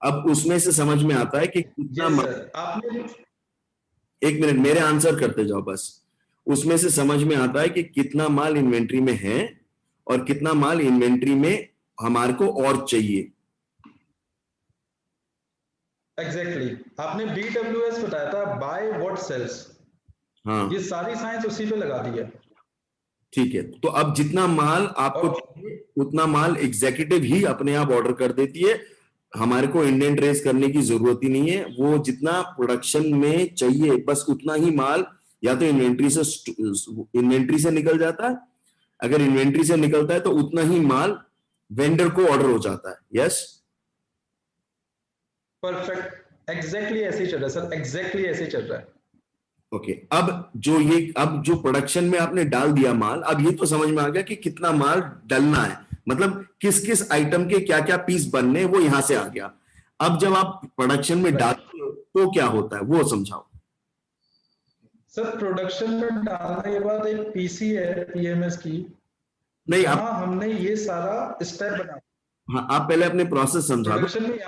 अब उसमें से समझ में आता है कि कितना यस माल, सर आपने, एक मिनट मेरे आंसर करते जाओ बस। उसमें से समझ में आता है कि कितना माल इन्वेंट्री में है और कितना माल इन्वेंट्री में हमारे को और चाहिए। एग्जैक्टली आपने BWS बताया था, बाय व्हाट सेल्स, हाँ ये सारी साइंस उसी पे लगा दी है। ठीक है, तो अब जितना माल आपको और चाहिए उतना माल एग्जीक्यूटिव ही अपने आप ऑर्डर कर देती है, हमारे को इंडेंट रेस करने की जरूरत ही नहीं है। वो जितना प्रोडक्शन में चाहिए बस उतना ही माल या तो इन्वेंट्री से निकल जाता है, अगर इन्वेंट्री से निकलता है तो उतना ही माल वेंडर को ऑर्डर हो जाता है। यस, परफेक्ट, एग्जैक्टली ऐसे ही चल रहा है सर, एग्जैक्टली ऐसे ही चल रहा है। ओके। अब जो प्रोडक्शन में आपने डाल दिया माल, अब ये तो समझ में आ गया कि कितना माल डलना है, मतलब किस किस आइटम के क्या क्या पीस बनने, वो यहां से आ गया। अब जब आप प्रोडक्शन में राइट डालते हो तो क्या होता है वो समझाओ। सर, प्रोडक्शन में डालने के बाद एक पीसी है पीएमएस की, नहीं आप, जहां हमने ये सारा स्टेप बना हाँ आप पहले अपने प्रोसेस समझा दो। प्रोडक्शन में।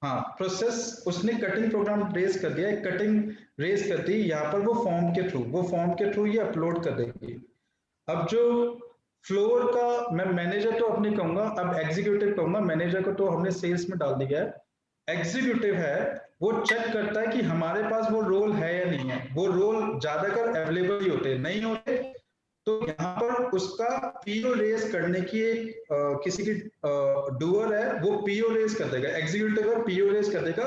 हाँ प्रोसेस, उसने कटिंग प्रोग्राम रेज कर दिया, एक कटिंग रेज कर दी यहाँ पर, वो फॉर्म के थ्रू ये अपलोड कर देगी। अब जो फ्लोर का, मैं मैनेजर तो अपने कहूंगा, अब एग्जीक्यूटिव कहूंगा, मैनेजर को तो हमने सेल्स में डाल दिया है। एग्जीक्यूटिव है वो चेक करता है कि हमारे पास वो रोल है या नहीं है। वो रोल ज्यादातर अवेलेबल ही होते हैं, नहीं होते तो यहाँ पर उसका पीओ रेज करने की एक किसी की डूअर है, वो पीओ रेज कर देगा, एग्जीक्यूटिव है पीओ रेज कर देगा,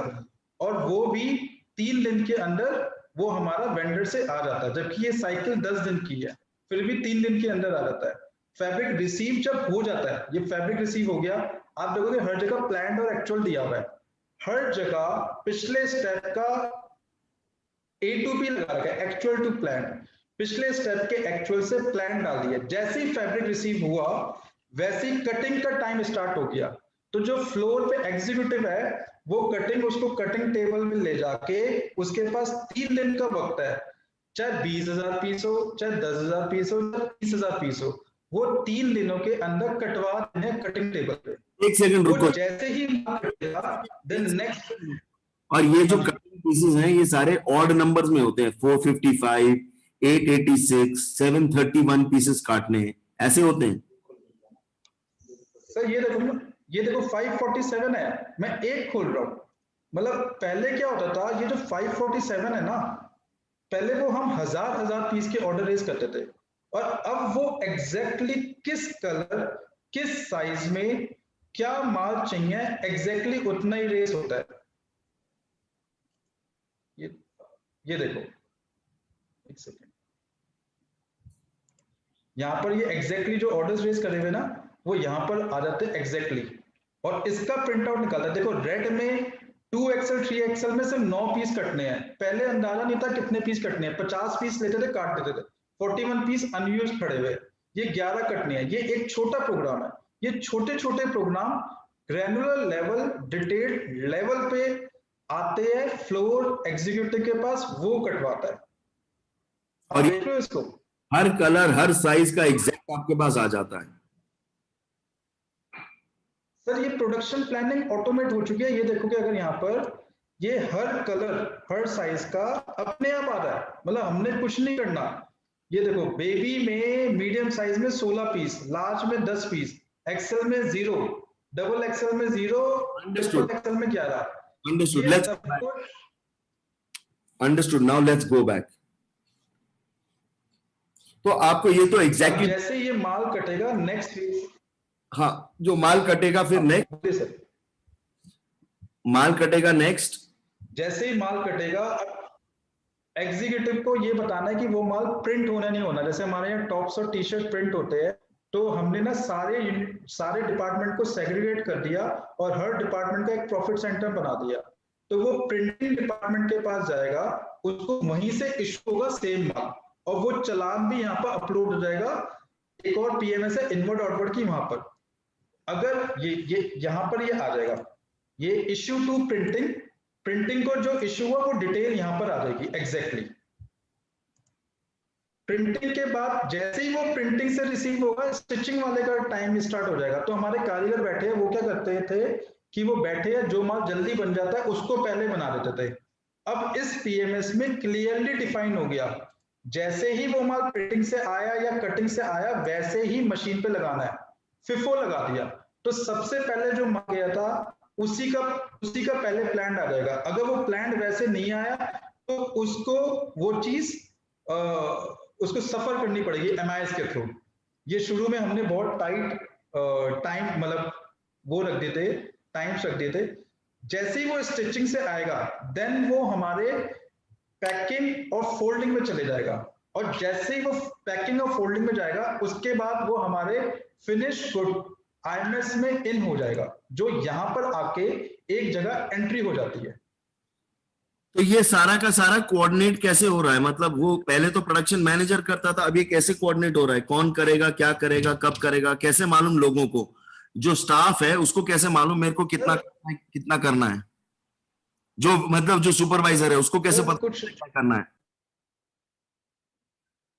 और वो भी 3 दिन के अंदर वो हमारा वेंडर से आ जाता है, जबकि ये साइकिल 10 दिन की है, फिर भी 3 दिन के अंदर आ जाता है। फैब्रिक रिसीव जब हो जाता है, ये फैब्रिक रिसीव हो गया, आप देखोगे हर जगह प्लान और एक्चुअल दिया हुआ है, हर जगह पिछले स्टेप का A to B लगा रखा है, एक्चुअल टू प्लान, पिछले स्टेप के एक्चुअल से प्लान डाल दिया। जैसे ही फैब्रिक रिसीव हुआ वैसे ही कटिंग का टाइम स्टार्ट हो गया। तो जो फ्लोर पे एग्जीक्यूटिव है वो कटिंग, उसको कटिंग टेबल में ले जाके उसके पास 3 दिन का वक्त है, चाहे 20,000 पीस हो, चाहे 10,000 पीस हो, चाहे 30,000 पीस हो, वो 3 दिनों के अंदर कटवा देने कटिंग टेबल पे। एक सेकंड रुको, जैसे ही देन नेक्स्ट, और ये जो कटिंग पीसेस हैं ये सारे ऑड नंबर्स में होते हैं, 455, 886, 731 पीसेस काटने हैं, ऐसे होते हैं सर। ये देखो 547 है, मैं एक खोल रहा हूं, मतलब पहले क्या होता था, ये जो 547 है ना, पहले वो हम हजार पीस के ऑर्डर रेज करते थे, और अब वो एग्जैक्टली किस कलर किस साइज में क्या माल चाहिए एग्जैक्टली उतना ही रेज होता है। ये देखो, एक सेकेंड, यहां पर ये एग्जैक्टली जो ऑर्डर्स रेज करे हुए ना वो यहां पर आ जाते हैं एग्जैक्टली, और इसका प्रिंट आउट निकालता है। देखो रेड में 2XL 3XL में सिर्फ 9 पीस कटने हैं, पहले अंदाजा नहीं था कितने पीस कटने हैं, 50 पीस लेते थे काट देते थे, 41 पीस अनयूज खड़े हुए, ये 11 कटने हैं। ये एक छोटा प्रोग्राम है, ये छोटे छोटे program granular level detail level पे आते हैं, फ्लोर एग्जीक्यूटिव के पास, वो कटवाता है। और देख लो इसको, हर कलर हर साइज का एग्जैक्ट आपके पास आ जाता है। सर ये प्रोडक्शन प्लानिंग ऑटोमेट हो चुकी है। ये देखोगे अगर यहाँ पर ये हर कलर हर साइज का अपने आप आ रहा है, मतलब हमने कुछ नहीं करना। ये देखो बेबी में मीडियम साइज में 16 पीस, लार्ज में 10 पीस, एक्सेल में 0, डबल एक्सेल में 0, ट्रिपल एक्सेल में 11। Understood, let's understood, now let's go back. तो आपको ये तो एग्जैक्टली जैसे ये माल कटेगा नेक्स्ट, हाँ जो माल कटेगा फिर नेक्स्ट, माल कटेगा नेक्स्ट, जैसे ही माल कटेगा एग्जीक्यूटिव को ये बताना है कि वो माल प्रिंट होना नहीं होना। जैसे हमारे यहाँ टॉप्स और टी शर्ट प्रिंट होते हैं, तो हमने ना सारे डिपार्टमेंट को सेग्रीगेट कर दिया और हर डिपार्टमेंट का एक प्रॉफिट सेंटर बना दिया। तो वो प्रिंटिंग डिपार्टमेंट के पास जाएगा, उसको वहीं से इशू होगा सेम माल, और वो चालान भी यहाँ पर अपलोड हो जाएगा। एक और पीएमएस है इनवर्ड आउटवर्ड की, वहां पर अगर ये यहाँ पर ये आ जाएगा, ये इश्यू टू प्रिंटिंग, प्रिंटिंग को जो इश्यू हुआ वो डिटेल यहां पर आ जाएगी एग्जैक्टली। प्रिंटिंग के बाद जैसे ही वो प्रिंटिंग से रिसीव होगा, स्टिचिंग वाले का टाइम स्टार्ट हो जाएगा। तो हमारे कारीगर बैठे हैं, वो क्या करते थे कि वो बैठे हैं, जो माल जल्दी बन जाता है उसको पहले बना देते थे। अब इस पीएमएस में क्लियरली डिफाइन हो गया, जैसे ही वो माल प्रिंटिंग से आया या कटिंग से आया वैसे ही मशीन पे लगाना है। फिफो लगा दिया, तो सबसे पहले जो माल गया था उसी का पहले प्लान आ जाएगा। अगर वो प्लान वैसे नहीं आया तो उसको वो चीज उसको सफर करनी पड़ेगी एमआईएस के थ्रू। ये शुरू में हमने बहुत टाइट टाइम मतलब वो रख दिए थे, टाइम्स रख दिए थे। जैसे ही वो स्टिचिंग से आएगा देन वो हमारे पैकिंग और फोल्डिंग में चले जाएगा, और जैसे ही वो पैकिंग और फोल्डिंग में जाएगा उसके बाद वो हमारे फिनिश गुड आईएमएस में इन हो जाएगा, जो यहां पर आके एक जगह एंट्री हो जाती है। तो ये सारा का सारा कोऑर्डिनेट कैसे हो रहा है? मतलब वो पहले तो प्रोडक्शन मैनेजर करता था, अब ये कैसे कोऑर्डिनेट हो रहा है? कौन करेगा, क्या करेगा, कब करेगा, कैसे मालूम लोगों को? जो स्टाफ है उसको कैसे मालूम मेरे को कितना करना है? जो मतलब जो सुपरवाइजर है उसको कैसे पता कुछ करना है?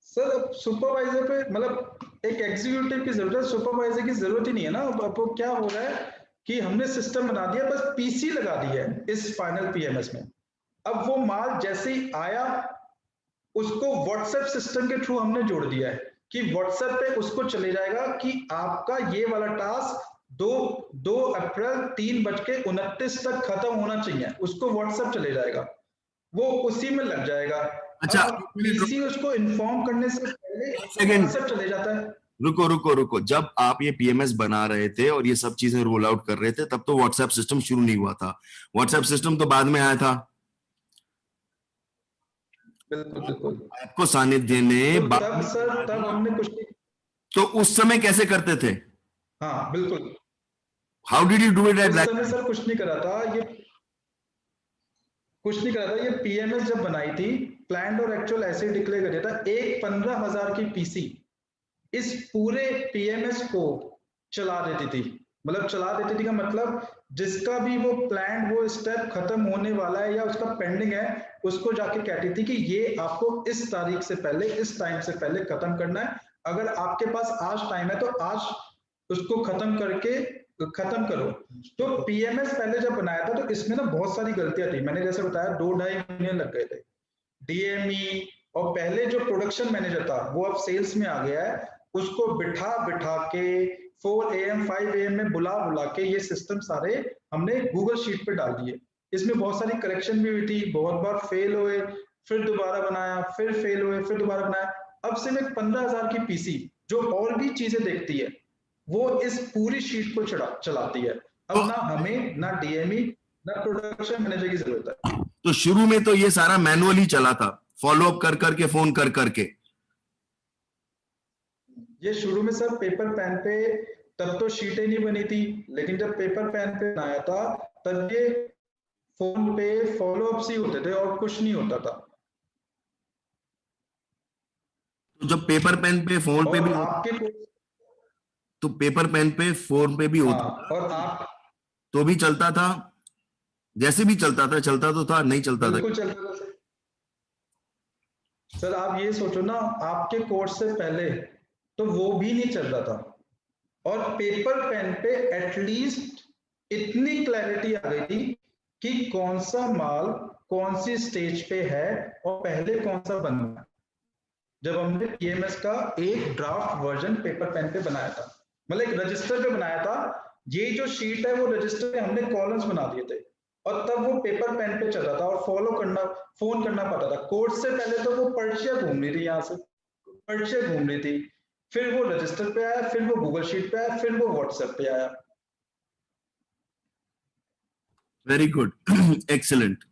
सर सुपरवाइजर पे मतलब एक एग्जीक्यूटिव की जरूरत है, सुपरवाइजर की जरूरत ही नहीं है ना। अब क्या हो रहा है कि हमने सिस्टम बना दिया, बस पीसी लगा दी है इस फाइनल पीएमएस में। अब वो माल जैसे ही आया उसको व्हाट्सएप सिस्टम के थ्रू हमने जोड़ दिया है कि व्हाट्सएप पे उसको चले जाएगा कि आपका ये वाला टास्क 2 अप्रैल 3:29 तक खत्म होना चाहिए, उसको व्हाट्सएप चले जाएगा, वो उसी में लग जाएगा। अच्छा, पीसी उसको इन्फॉर्म करने से पहले सेकंड, सब चले जाता है। रुको रुको रुको, जब आप ये पीएमएस बना रहे थे और ये सब चीजें रोल आउट कर रहे थे, तब तो व्हाट्सएप सिस्टम शुरू नहीं हुआ था। व्हाट्सएप सिस्टम तो बाद में आया था। बिल्कुल बिल्कुल। आपको सानिध्य ने तो बाद तब में सर, बता तब दिया। हमने कुछ नहीं। तो उस समय कैसे करते थे? हाँ बिल्कुल। How did you do it at उस दैट समय टाइम? सर कुछ नहीं करा था ये, कुछ नहीं करा था। ये पीएमएस जब बनाई थी, प्लान्ड और एक्चुअल ऐसे डिक्लेयर कर दिया था। एक 15,000 की पीसी इस पूरे पीएमएस को चला देती थी। मतलब चला देती थी का मतलब, जिसका भी वो प्लान, वो स्टेप खत्म होने वाला है या उसका पेंडिंग है, उसको जाके कहती थी कि ये आपको इस तारीख से पहले, इस टाइम से पहले खत्म करना है। अगर आपके पास आज टाइम है तो आज उसको खत्म करके खत्म करो। तो पीएमएस पहले जब बनाया था तो इसमें ना बहुत सारी गलतियां थी। मैंने जैसे बताया 2-2.5 महीने लग गए थे। डीएमई और पहले जो प्रोडक्शन मैनेजर था वो अब सेल्स में आ गया है, उसको बिठा बिठा के 4 AM 5 AM में बुला बुला के ये सिस्टम सारे हमने गूगल शीट पे डाल दिए। इसमें बहुत सारी करेक्शन भी हुई थी, बहुत बार फेल हुए, फिर दोबारा बनाया, फिर फेल हुए, फिर दोबारा बनाया। अब सिर्फ एक 15,000 की पीसी जो और भी चीजें देखती है, वो इस पूरी शीट को चलाती है। अब ना हमें, ना डीएमई, ना प्रोडक्शन मैनेजर की जरूरत है। तो शुरू में तो ये सारा मैनुअली चला था, फॉलो अप कर करके, फोन कर करके। ये शुरू में सर पेपर पेन पे, तब तो शीटें नहीं बनी थी, लेकिन जब पेपर पेन पे आया था तब ये फोन पे फॉलो अप्स ही होते थे और कुछ नहीं होता था। तो जब पेपर पेन पे फोन पे और भी, आपके, तो पेपर पेन पे फोन पे भी हाँ, होता था और आप, तो भी चलता था? जैसे भी चलता था, चलता तो था, नहीं चलता था? बिल्कुल चलता था सर। आप ये सोचो ना, आपके कोर्स से पहले तो वो भी नहीं चल रहा था, और पेपर पेन पे एटलीस्ट इतनी क्लैरिटी आ गई थी कि कौन सा माल कौन सी स्टेज पे है और पहले कौन सा बनना है। जब हमने पीएमएस का एक ड्राफ्ट वर्जन पेपर पेन पे बनाया था, मतलब एक रजिस्टर पे बनाया था, ये जो शीट है वो रजिस्टर पे हमने कॉलम्स बना दिए थे, और तब वो पेपर पेन पे चल रहा था और फॉलो करना, फोन करना पड़ता था। कोर्स से पहले तो वो पर्चियां घूम रही थी, यहाँ से पर्चियां घूम रही थी, फिर वो रजिस्टर पे आया, फिर वो गूगल शीट पे आया, फिर वो व्हाट्सएप पे आया। Very good, excellent.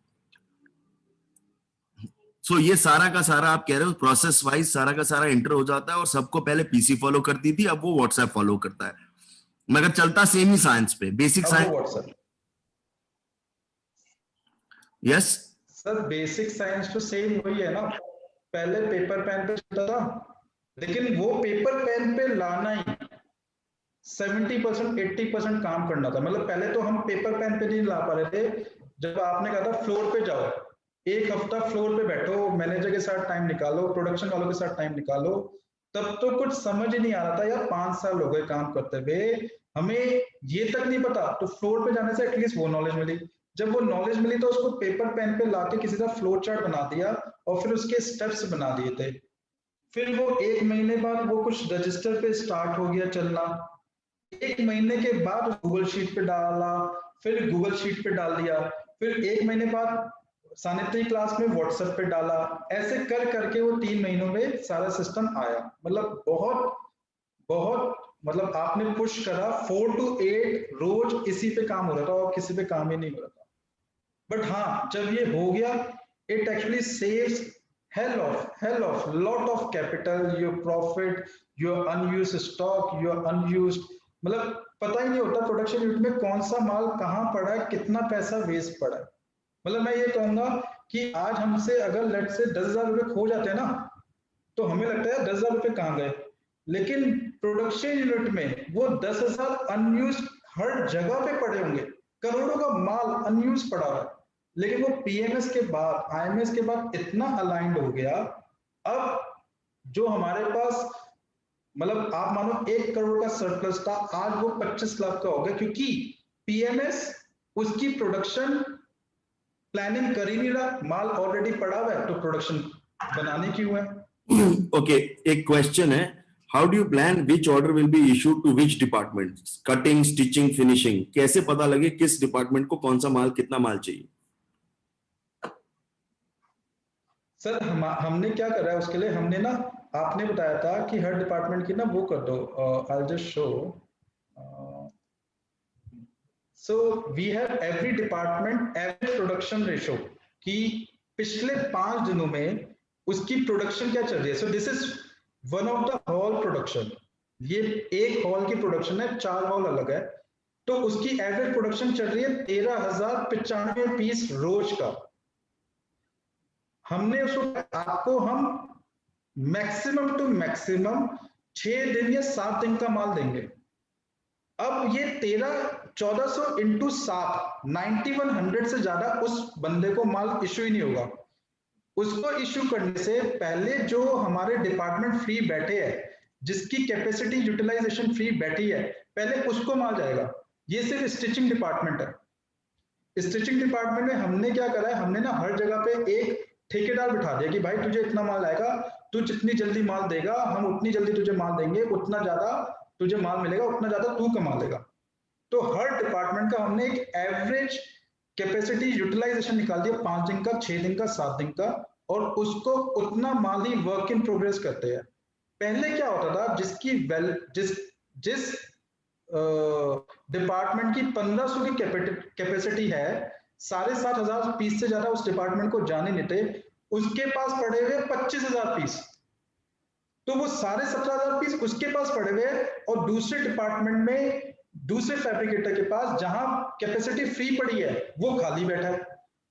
सो ये सारा का सारा आप कह रहे हो प्रोसेस वाइज सारा का सारा इंटर हो जाता है, और सबको पहले पीसी फॉलो करती थी, अब वो व्हाट्सएप फॉलो करता है, मगर चलता सेम ही साइंस पे, बेसिक अब वो science. WhatsApp, yes. Sir basic science तो सेम वही है ना। पहले पेपर पेन पे चलता था, लेकिन वो पेपर पेन पे लाना ही 70% 80% काम करना था। मतलब पहले तो हम पेपर पेन पे नहीं ला पा रहे थे। जब आपने कहा था फ्लोर पे जाओ, एक हफ्ता फ्लोर पे बैठो, मैनेजर के साथ टाइम निकालो, प्रोडक्शन वालों के साथ टाइम निकालो, तब तो कुछ समझ ही नहीं आ रहा था यार। 5 साल हो गए काम करते हुए, हमें ये तक नहीं पता। तो फ्लोर पे जाने से एटलीस्ट वो नॉलेज मिली। जब वो नॉलेज मिली तो उसको पेपर पेन पे लाके किसी का फ्लो चार्ट बना दिया और फिर उसके स्टेप्स बना दिए थे। फिर वो 1 महीने बाद वो कुछ रजिस्टर पे स्टार्ट हो गया चलना। 1 महीने के बाद गूगल शीट पे डाला, फिर गूगल शीट पे डाल दिया, फिर 1 महीने बाद सैनिटरी क्लास में व्हाट्सएप पे डाला। ऐसे कर करके वो 3 महीनों में सारा सिस्टम आया। मतलब बहुत बहुत, मतलब आपने पुश करा, 4 to 8 रोज इसी पे काम हो रहा था और किसी पे काम ही नहीं हो रहा था। बट हाँ, जब ये हो गया, it actually saves hell of lot of capital, your profit, your unused stock, your unused, मतलब पता ही नहीं होता प्रोडक्शन यूनिट में कौन सा माल कहाँ पड़ा है, कितना पैसा वेस्ट पड़ा है। मतलब मैं ये कहूंगा कि आज हमसे अगर लेट से 10,000 रुपए खो जाते हैं ना, तो हमें लगता है 10,000 रुपए कहाँ गए, लेकिन प्रोडक्शन यूनिट में वो 10,000 अनयूज हर जगह पे पड़े होंगे। करोड़ों का माल अनयूज पड़ा है, लेकिन वो पीएमएस के बाद, आईएमएस के बाद इतना अलाइंड हो गया। अब जो हमारे पास, मतलब आप मानो 1 करोड़ का सरप्लस था, आज वो 25 लाख का हो गया, क्योंकि पीएमएस उसकी प्रोडक्शन प्लानिंग कर ही नहीं रहा। माल ऑलरेडी पड़ा हुआ है तो प्रोडक्शन बनाने क्यों है। ओके, एक क्वेश्चन है, how do you plan which order will be issued to which department? Cutting, stitching, finishing, कैसे पता लगे किस डिपार्टमेंट को कौन सा माल, कितना माल चाहिए? सर हमने क्या करा है उसके लिए, हमने ना, आपने बताया था कि हर डिपार्टमेंट की ना वो कर दो, I just show. So we have every department average production ratio कि पिछले 5 दिनों में उसकी प्रोडक्शन क्या चल रही है। सो this is one of the hall production. ये एक हॉल की प्रोडक्शन है, 4 हॉल अलग है, तो उसकी एवरेज प्रोडक्शन चल रही है 13,095 पीस रोज का। हमने उसको, आपको हम मैक्सिमम टू मैक्सिमम 6 दिन या 7 दिन का माल देंगे। अब ये 1400 इंटू 7, 9100 से ज्यादा उस बंदे को माल इश्यू ही नहीं होगा। उसको इश्यू करने से पहले जो हमारे डिपार्टमेंट फ्री बैठे हैं, जिसकी कैपेसिटी यूटिलाइजेशन फ्री बैठी है, पहले उसको माल जाएगा। ये सिर्फ स्टिचिंग डिपार्टमेंट है। स्टिचिंग डिपार्टमेंट में हमने क्या करा है, हमने ना हर जगह पे एक ठेकेदार बिठा दिया कि भाई तुझे इतना माल आएगा, तू जितनी जल्दी माल देगा हम उतनी जल्दी तुझे माल देंगे, उतना ज्यादा तुझे माल मिलेगा, उतना ज्यादा तू कमा लेगा। तो हर डिपार्टमेंट का हमने एक एवरेज कैपेसिटी यूटिलाइजेशन निकाल दिया, 5 दिन का, 6 दिन का, 7 दिन का, और उसको उतना माल ही वर्क इन प्रोग्रेस करते हैं। पहले क्या होता था, जिस डिपार्टमेंट की 1500 की कैपेसिटी है, 7,500 पीस से ज्यादा उस डिपार्टमेंट को जाने नहीं थे, उसके पास पड़े हुए 25,000 पीस। तो वो 17,500 पीस उसके पास पड़े हुए हैं, और दूसरे डिपार्टमेंट में दूसरे फैब्रिकेटर के पास जहां कैपेसिटी फ्री पड़ी है वो खाली बैठा है।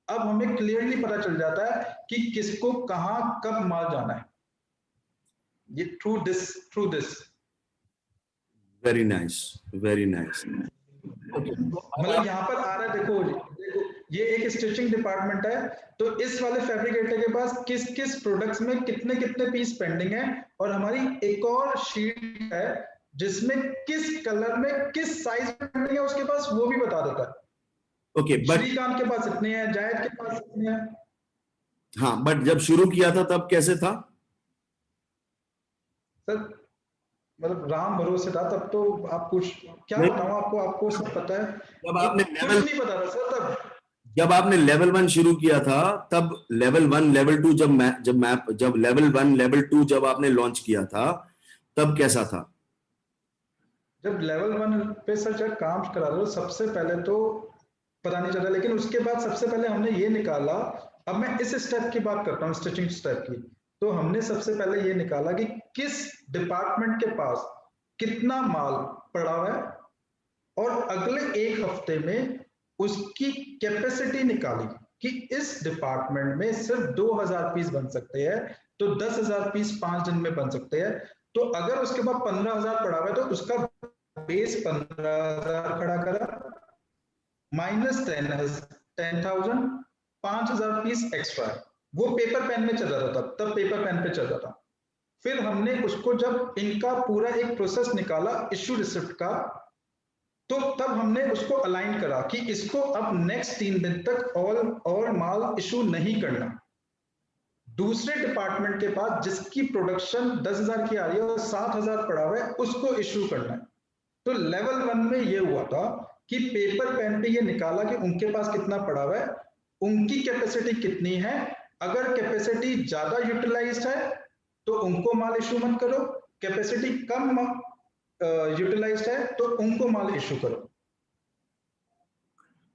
अब हमें क्लियरली पता चल जाता है कि किसको कहां कब माल जाना है, ये through this. Very nice, very nice. मतलब यहाँ पर आ रहा है, देखो ये एक स्टिचिंग डिपार्टमेंट है, तो इस वाले फैब्रिकेटर के पास किस किस प्रोडक्ट्स में कितने कितने पीस पेंडिंग है, और हमारी एक और शीट है जिसमें किस कलर में किस साइज में पेंडिंग है उसके पास, वो भी बता देता है। ओके, बट श्रीकांत के पास इतने हैं, जायद के पास इतने हैं। हाँ, बट जब शुरू किया था तब कैसे था? सर मतलब राम भरोसे था तब तो, आप कुछ क्या नहीं, बताऊं आपको, आपको सब पता है, जब आपने कुछ लेवल नहीं पता था सर तब। जब आपने लेवल 1 शुरू किया था तब लेवल 1 लेवल 2 जब लेवल 1 लेवल 2 जब आपने लॉन्च किया था तब कैसा था? जब लेवल 1 पे सर जब काम करा लो, सबसे पहले तो पता नहीं चला, लेकिन उसके बाद सबसे पहले हमने ये निकाला, अब मैं इस स्टेप की बात करता हूँ, स्टिचिंग स्टेप की। तो हमने सबसे पहले ये निकाला कि किस डिपार्टमेंट के पास कितना माल पड़ा हुआ है, और अगले एक हफ्ते में उसकी कैपेसिटी निकाली कि इस डिपार्टमेंट में सिर्फ 2,000 पीस बन सकते हैं, तो 10,000 पीस 5 दिन में बन सकते हैं। तो अगर उसके बाद 15,000 पड़ा हुआ है तो उसका बेस 15,000 खड़ा करा, माइनस 10,000, 5,000 पीस एक्स्ट्रा। वो पेपर पेन में चल रहा था तब पेपर पेन पे चल रहा था। फिर हमने उसको जब इनका पूरा एक प्रोसेस निकाला इश्यू रिसिप्ट का, तो तब हमने उसको अलाइन करा कि इसको अब नेक्स्ट 3 दिन तक और माल इशू नहीं करना। दूसरे डिपार्टमेंट के पास जिसकी प्रोडक्शन 10,000 की आ रही है और 7,000 पड़ा हुआ है उसको इशू करना है। तो लेवल 1 में ये हुआ था कि पेपर पेन पे ये निकाला कि उनके पास कितना पड़ा हुआ है, उनकी कैपेसिटी कितनी है, अगर कैपेसिटी ज्यादा यूटिलाइज्ड है तो उनको माल इशू मत करो, कैपेसिटी कम यूटिलाइज्ड है तो उनको माल इशू करो।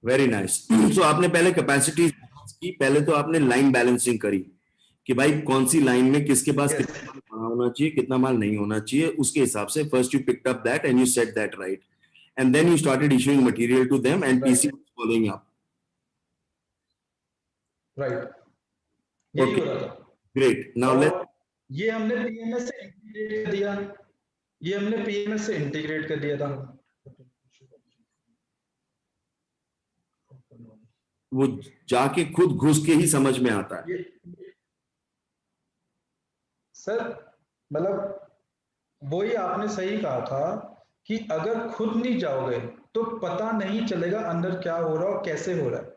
Very nice. सो आपने पहले कैपेसिटी की, पहले तो आपने लाइन बैलेंसिंग करी कि भाई कौन सी लाइन में किसके पास Yes. कितना माल होना चाहिए, कितना माल नहीं होना चाहिए, उसके हिसाब से first you picked up that and you set that right, and then you started issuing material to them and PC was following up. Right, यही ओके, हो रहा था। ग्रेट। नाउ लेट्स, और ये हमने पीएमएस से इंटीग्रेट कर दिया, ये हमने पीएमएस से इंटीग्रेट कर दिया था। वो जाके खुद घुस के ही समझ में आता है। सर मतलब वही आपने सही कहा था कि अगर खुद नहीं जाओगे तो पता नहीं चलेगा अंदर क्या हो रहा है और कैसे हो रहा है।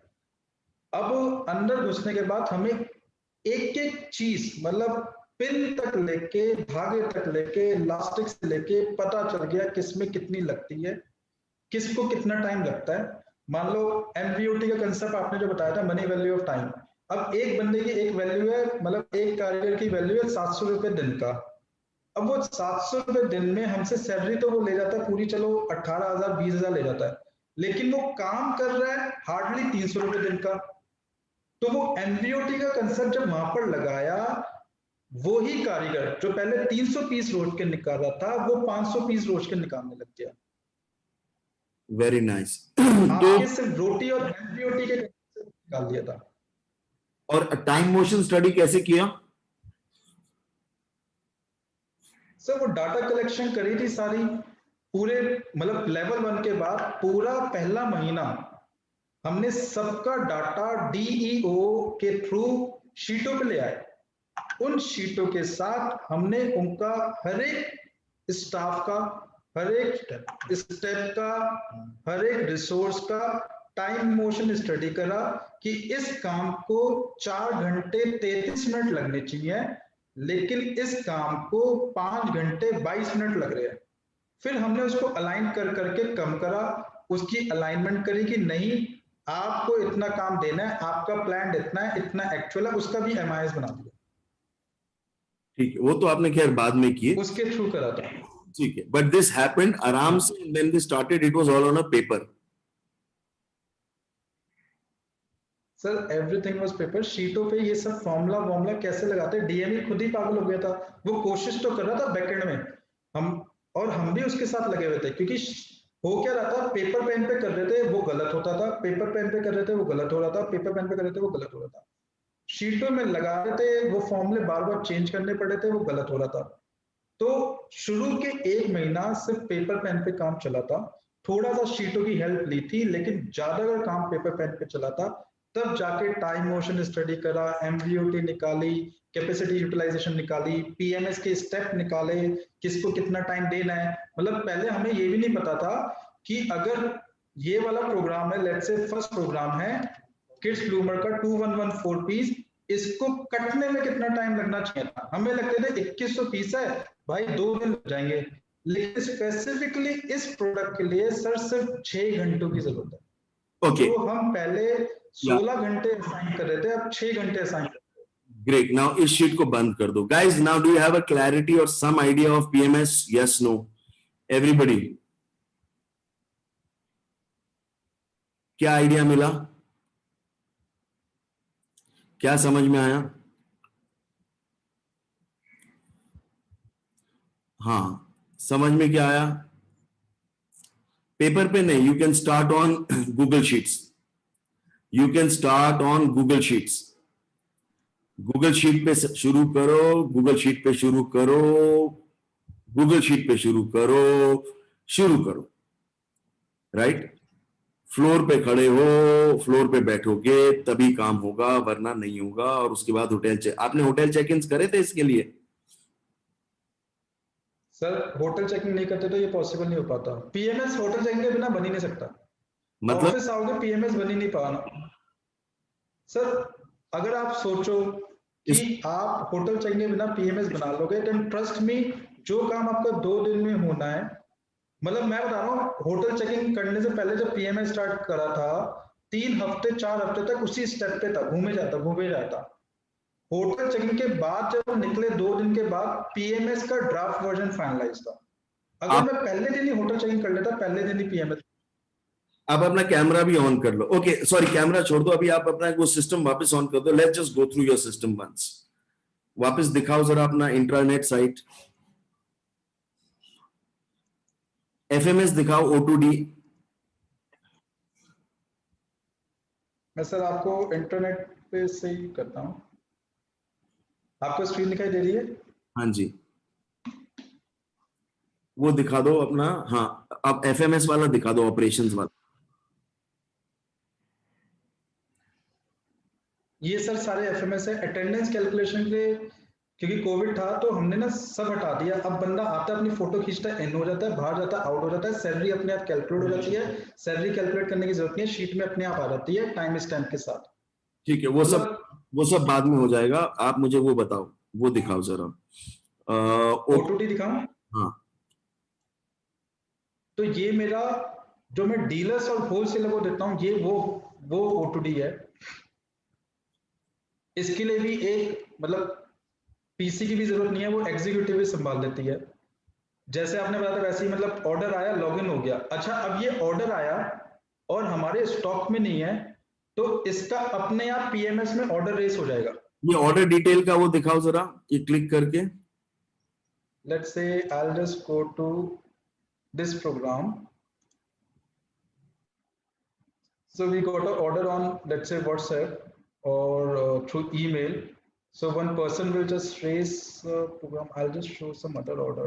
अब अंदर घुसने के बाद हमें एक एक चीज, मतलब पिन तक लेके धागे तक लेके इलास्टिक से लेके पता चल गया किसमें कितनी लगती है, किसको कितना टाइम लगता है। मान लो एमवीओटी का कंसेप्ट आपने जो बताया था, मनी वैल्यू ऑफ टाइम, अब एक बंदे की एक वैल्यू है, मतलब एक कारीगर की वैल्यू है 700 रुपए दिन का। अब वो 700 रुपए दिन में हमसे सैलरी तो वो ले जाता है पूरी, चलो 18,000 20,000 ले जाता है, लेकिन वो काम कर रहा है हार्डली 300 रुपए दिन का। तो वो एमबीओटी का कंसेप्ट जब वहां पर लगाया, वो ही कारीगर जो पहले 300 पीस रोज के निकाल रहा था, वो 500 पीस रोज के निकालने लग गया। Very nice. आपके तो सिर्फ रोटी और एमबीओटी के निकाल दिया था। और टाइम मोशन स्टडी कैसे किया? सर वो डाटा कलेक्शन करी थी सारी, पूरे मतलब लेवल 1 के बाद पूरा पहला महीना हमने सबका डाटा डीईओ के थ्रू शीटों पे ले आए। उन शीटों के साथ हमने उनका हर एक स्टाफ का, हर एक स्टेप का, हर एक रिसोर्स का टाइम मोशन स्टडी करा कि इस काम को 4 घंटे 33 मिनट लगने चाहिए, लेकिन इस काम को 5 घंटे 22 मिनट लग रहे हैं। फिर हमने उसको अलाइन कर करके कम करा, उसकी अलाइनमेंट करी कि नहीं आपको इतना काम देना है, आपका प्लान इतना है, इतना एक्चुअल है, उसका भी एमआईएस बना दिया। ठीक है, वो तो आपने खैर बाद में किए, उसके थ्रू करा था। ठीक है, बट दिस हैपेंड आराम से, when they started it was all on a paper. Sir everything was paper, शीटों पे ये सब फॉर्मूला कैसे लगाते हैं, डीएमई खुद ही पागल हो गया था। वो कोशिश तो कर रहा था बैकएंड में, हम और हम भी उसके साथ लगे हुए थे, क्योंकि हो क्या रहा था, पेपर पेन पे कर रहे थे वो गलत होता था, पेपर पेन पे कर रहे थे वो गलत हो रहा था, पेपर पेन पे कर रहे थे वो गलत हो रहा था, शीटों में लगा रहे थे वो फॉर्मूले बार बार चेंज करने पड़े थे, वो गलत हो रहा था। तो शुरू के 1 महीना सिर्फ पेपर पेन पे काम चला था, थोड़ा सा शीटों की हेल्प ली थी, लेकिन ज्यादा अगर काम पेपर पेन पे चला था, तब जाके टाइम मोशन स्टडी करा, एमवीओटी निकाली, कैपेसिटी यूटिलाइजेशन निकाली, पीएमएस के स्टेप निकाले, किसको कितना टाइम देना है। मतलब पहले हमें ये भी नहीं पता था कि अगर ये वाला प्रोग्राम है, लेट्स से फर्स्ट प्रोग्राम है किड्स ब्लूमर का 2114 पीस, इसको कटने में कितना टाइम लगना चाहिए था। हमें लगते थे 2100 पीस है भाई 2 दिन लग जाएंगे, लेकिन स्पेसिफिकली इस प्रोडक्ट के लिए सर सिर्फ 6 घंटों की जरूरत है। ओके, जो हम पहले या 16 घंटे असाइन कर रहे थे, अब 6 घंटे असाइन कर रहे हैं। ग्रेट, नाउ इस शीट को बंद कर दो guys. Now do you have a clarity और some idea of PMS? Yes, no, everybody? क्या आइडिया मिला, क्या समझ में आया? हाँ, समझ में क्या आया? पेपर पे नहीं, you can start on Google sheets, you can start on Google sheets. Google sheet पे शुरू करो, गूगल शीट पे शुरू करो, गूगल शीट पे शुरू करो, शुरू करो, राइट? फ्लोर पे खड़े हो, फ्लोर पे बैठोगे तभी काम होगा, वरना नहीं होगा। और उसके बाद आपने होटल चेक इन करे थे इसके लिए? सर होटल चेकिंग नहीं करते तो ये पॉसिबल नहीं हो पाता, पीएमएस होटल चेकिंग के बिना बन ही नहीं सकता। मतलब ऑफिस आओगे पीएमएस बन ही नहीं पाना। सर अगर आप सोचो कि इस आप होटल चेकिंग के बिना पीएमएस बना लोगे, देन ट्रस्ट मी, जो काम आपका 2 दिन में होना है, मतलब मैं बता रहा हूँ होटल चेकिंग करने से पहले जब पीएमएस स्टार्ट करा था, 3 हफ्ते 4 हफ्ते तक उसी स्टेप पे था, घूमे जाता। होटल चेकिंग के बाद जब निकले 2 दिन के बाद पीएमएस का ड्राफ्ट वर्जन फाइनलाइज था। अगर आप मैं पहले दिन ही होटल चेकिंग कर लेता, पहले दिन ही पीएमएस। आप अपना कैमरा भी ऑन कर लो। ओके, सॉरी, कैमरा छोड़ दो अभी, आप अपना वो सिस्टम वापस ऑन कर दो। Let's just go through your system once. वापस दिखाओ जरा अपना इंट्रानेट साइट, एफएमएस दिखाओ, O2D। मैं सर आपको इंटरनेट पे से ही करता हूँ, आपको स्क्रीन दिखाई दे रही है? हाँ जी, वो दिखा दो अपना। हाँ, अब एफएमएस वाला दिखा दो, ऑपरेशंस वाला। ये सर सारे एफएमएस है, अटेंडेंस कैलकुलेशन के, क्योंकि कोविड था तो हमने ना सब हटा दिया। अब बंदा आता है अपनी फोटो खींचता है, इन हो जाता है, बाहर जाता है, आउट हो जाता है, सैलरी अपने आप कैलकुलेट हो जाती है, सैलरी कैलकुलेट करने की जरूरत नहीं है, शीट में अपने आप आ जाती है टाइम स्टैम्प के साथ। ठीक है, मतलब वो सब बाद में हो जाएगा। आप मुझे वो बताओ, वो दिखाओ जरा। O2D दिखाऊं? हाँ, तो ये मेरा जो मैं डीलर्स और होलसेलर को देता हूँ, ये वो O2D है। इसके लिए भी एक मतलब पीसी की भी जरूरत नहीं है, वो एग्जीक्यूटिव भी संभाल लेती है। जैसे आपने बताया वैसे ही मतलब ऑर्डर आया, लॉगिन हो गया। अच्छा, अब ये ऑर्डर आया और हमारे स्टॉक में नहीं है, तो इसका अपने आप पीएमएस में ऑर्डर रेस हो जाएगा। ये ऑर्डर डिटेल का वो दिखाओ जरा, ये क्लिक करके। Let's say I will just go to this program. So we got an order on, let's say, WhatsApp or through email. So one person will just raise program. I'll just show some other order.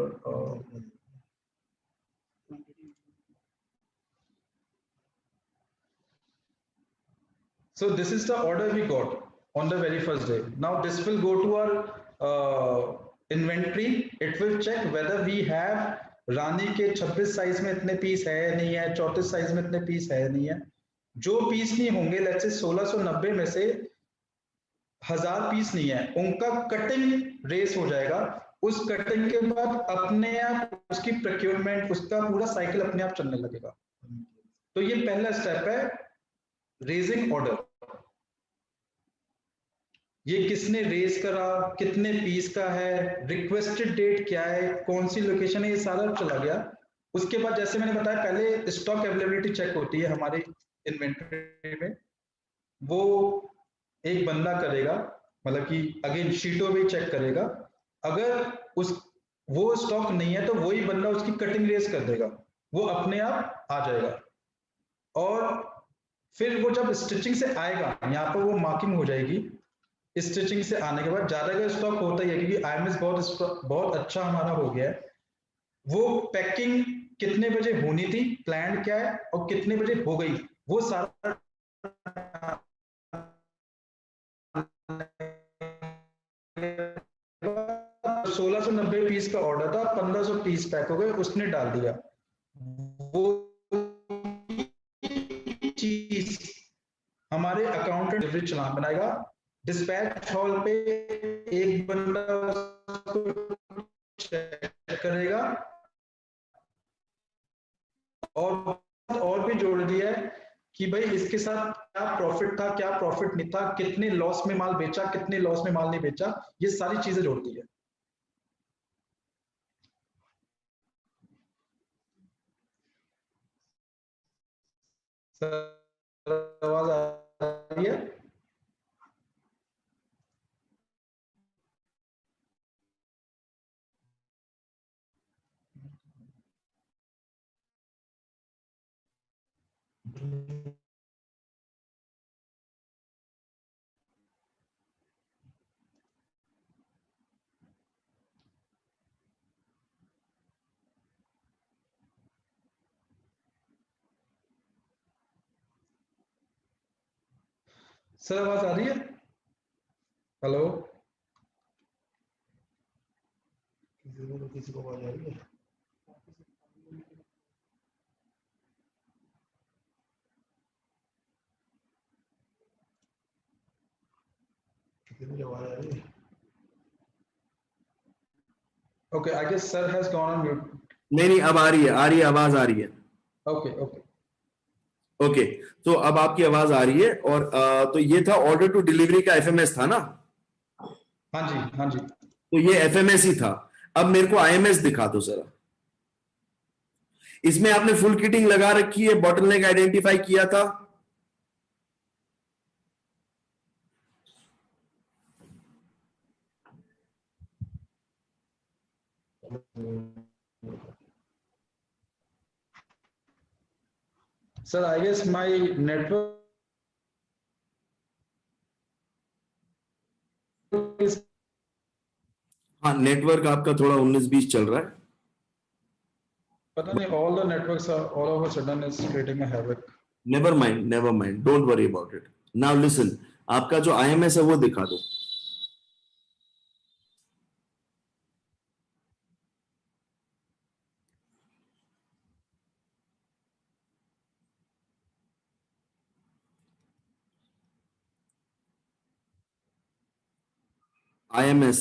So this is the order we got on the very first day. Now this will go to our inventory. It will check whether we have रानी के 26 size में इतने piece है नहीं है, 34 size में इतने piece है नहीं है। जो पीस नहीं होंगे, लेट्स से 1690 में से 1000 पीस नहीं है, उनका कटिंग रेस हो जाएगा। उस कटिंग के बाद अपने आप उसकी प्रोक्योरमेंट, उसका पूरा साइकिल अपने आप चलने लगेगा। तो ये पहला स्टेप है, रेजिंग ऑर्डर। ये किसने रेज करा, कितने पीस का है, रिक्वेस्टेड डेट क्या है, कौन सी लोकेशन है, ये सारा चला गया। उसके बाद जैसे मैंने बताया, पहले स्टॉक अवेलेबिलिटी चेक होती है हमारे इन्वेंटरी में, वो एक बंदा करेगा, मतलब कि अगेन शीटों में चेक करेगा। अगर उस वो स्टॉक नहीं है तो वही बंदा उसकी कटिंग रेस कर देगा, वो अपने आप आ जाएगा। और फिर वो जब स्टिचिंग से आएगा, यहाँ पर वो मार्किंग हो जाएगी। स्टिचिंग से आने के बाद ज्यादा का स्टॉक होता ही है, क्योंकि आईएमएस बहुत अच्छा हमारा हो गया है। वो पैकिंग कितने बजे होनी थी, प्लान क्या है, और कितने बजे हो गई, वो सारा 1690 पीस का ऑर्डर था, 1500 पीस पैक हो गए, उसने डाल दिया। वो चीज हमारे अकाउंटेंट डिलीवरी चलान बनाएगा। डिस्पैच हॉल पे एक बंदा चेक करेगा। और भी जोड़ दिया है कि भाई इसके साथ क्या प्रॉफिट था, क्या प्रॉफिट नहीं था, कितने लॉस में माल बेचा, कितने लॉस में माल नहीं बेचा, ये सारी चीजें जोड़ती है। सर आवाज आ रही है? सर आवाज आ रही है? हेलो, किसी को आवाज आ रही है? आवाज आ रही है? Okay, I guess sir has gone on mute. नहीं नहीं, अब आ रही है, आ रही है, आवाज आ रही है। ओके ओके ओके, तो अब आपकी आवाज आ रही है। और तो ये था ऑर्डर टू डिलीवरी का एफएमएस था ना? हाँ जी हाँ जी। तो ये एफएमएस ही था। अब मेरे को आईएमएस दिखा दो जरा। इसमें आपने फुल किटिंग लगा रखी है, बॉटलनेक आइडेंटिफाई किया था। Sir I guess my network is, हाँ, नेटवर्क आपका थोड़ा 19-20 चल रहा है। पता नहीं, all the networks are all of a sudden is creating a havoc. Never mind, don't worry about it. Now listen, आपका जो आईएमएस है वो दिखा दो। आईएमएस।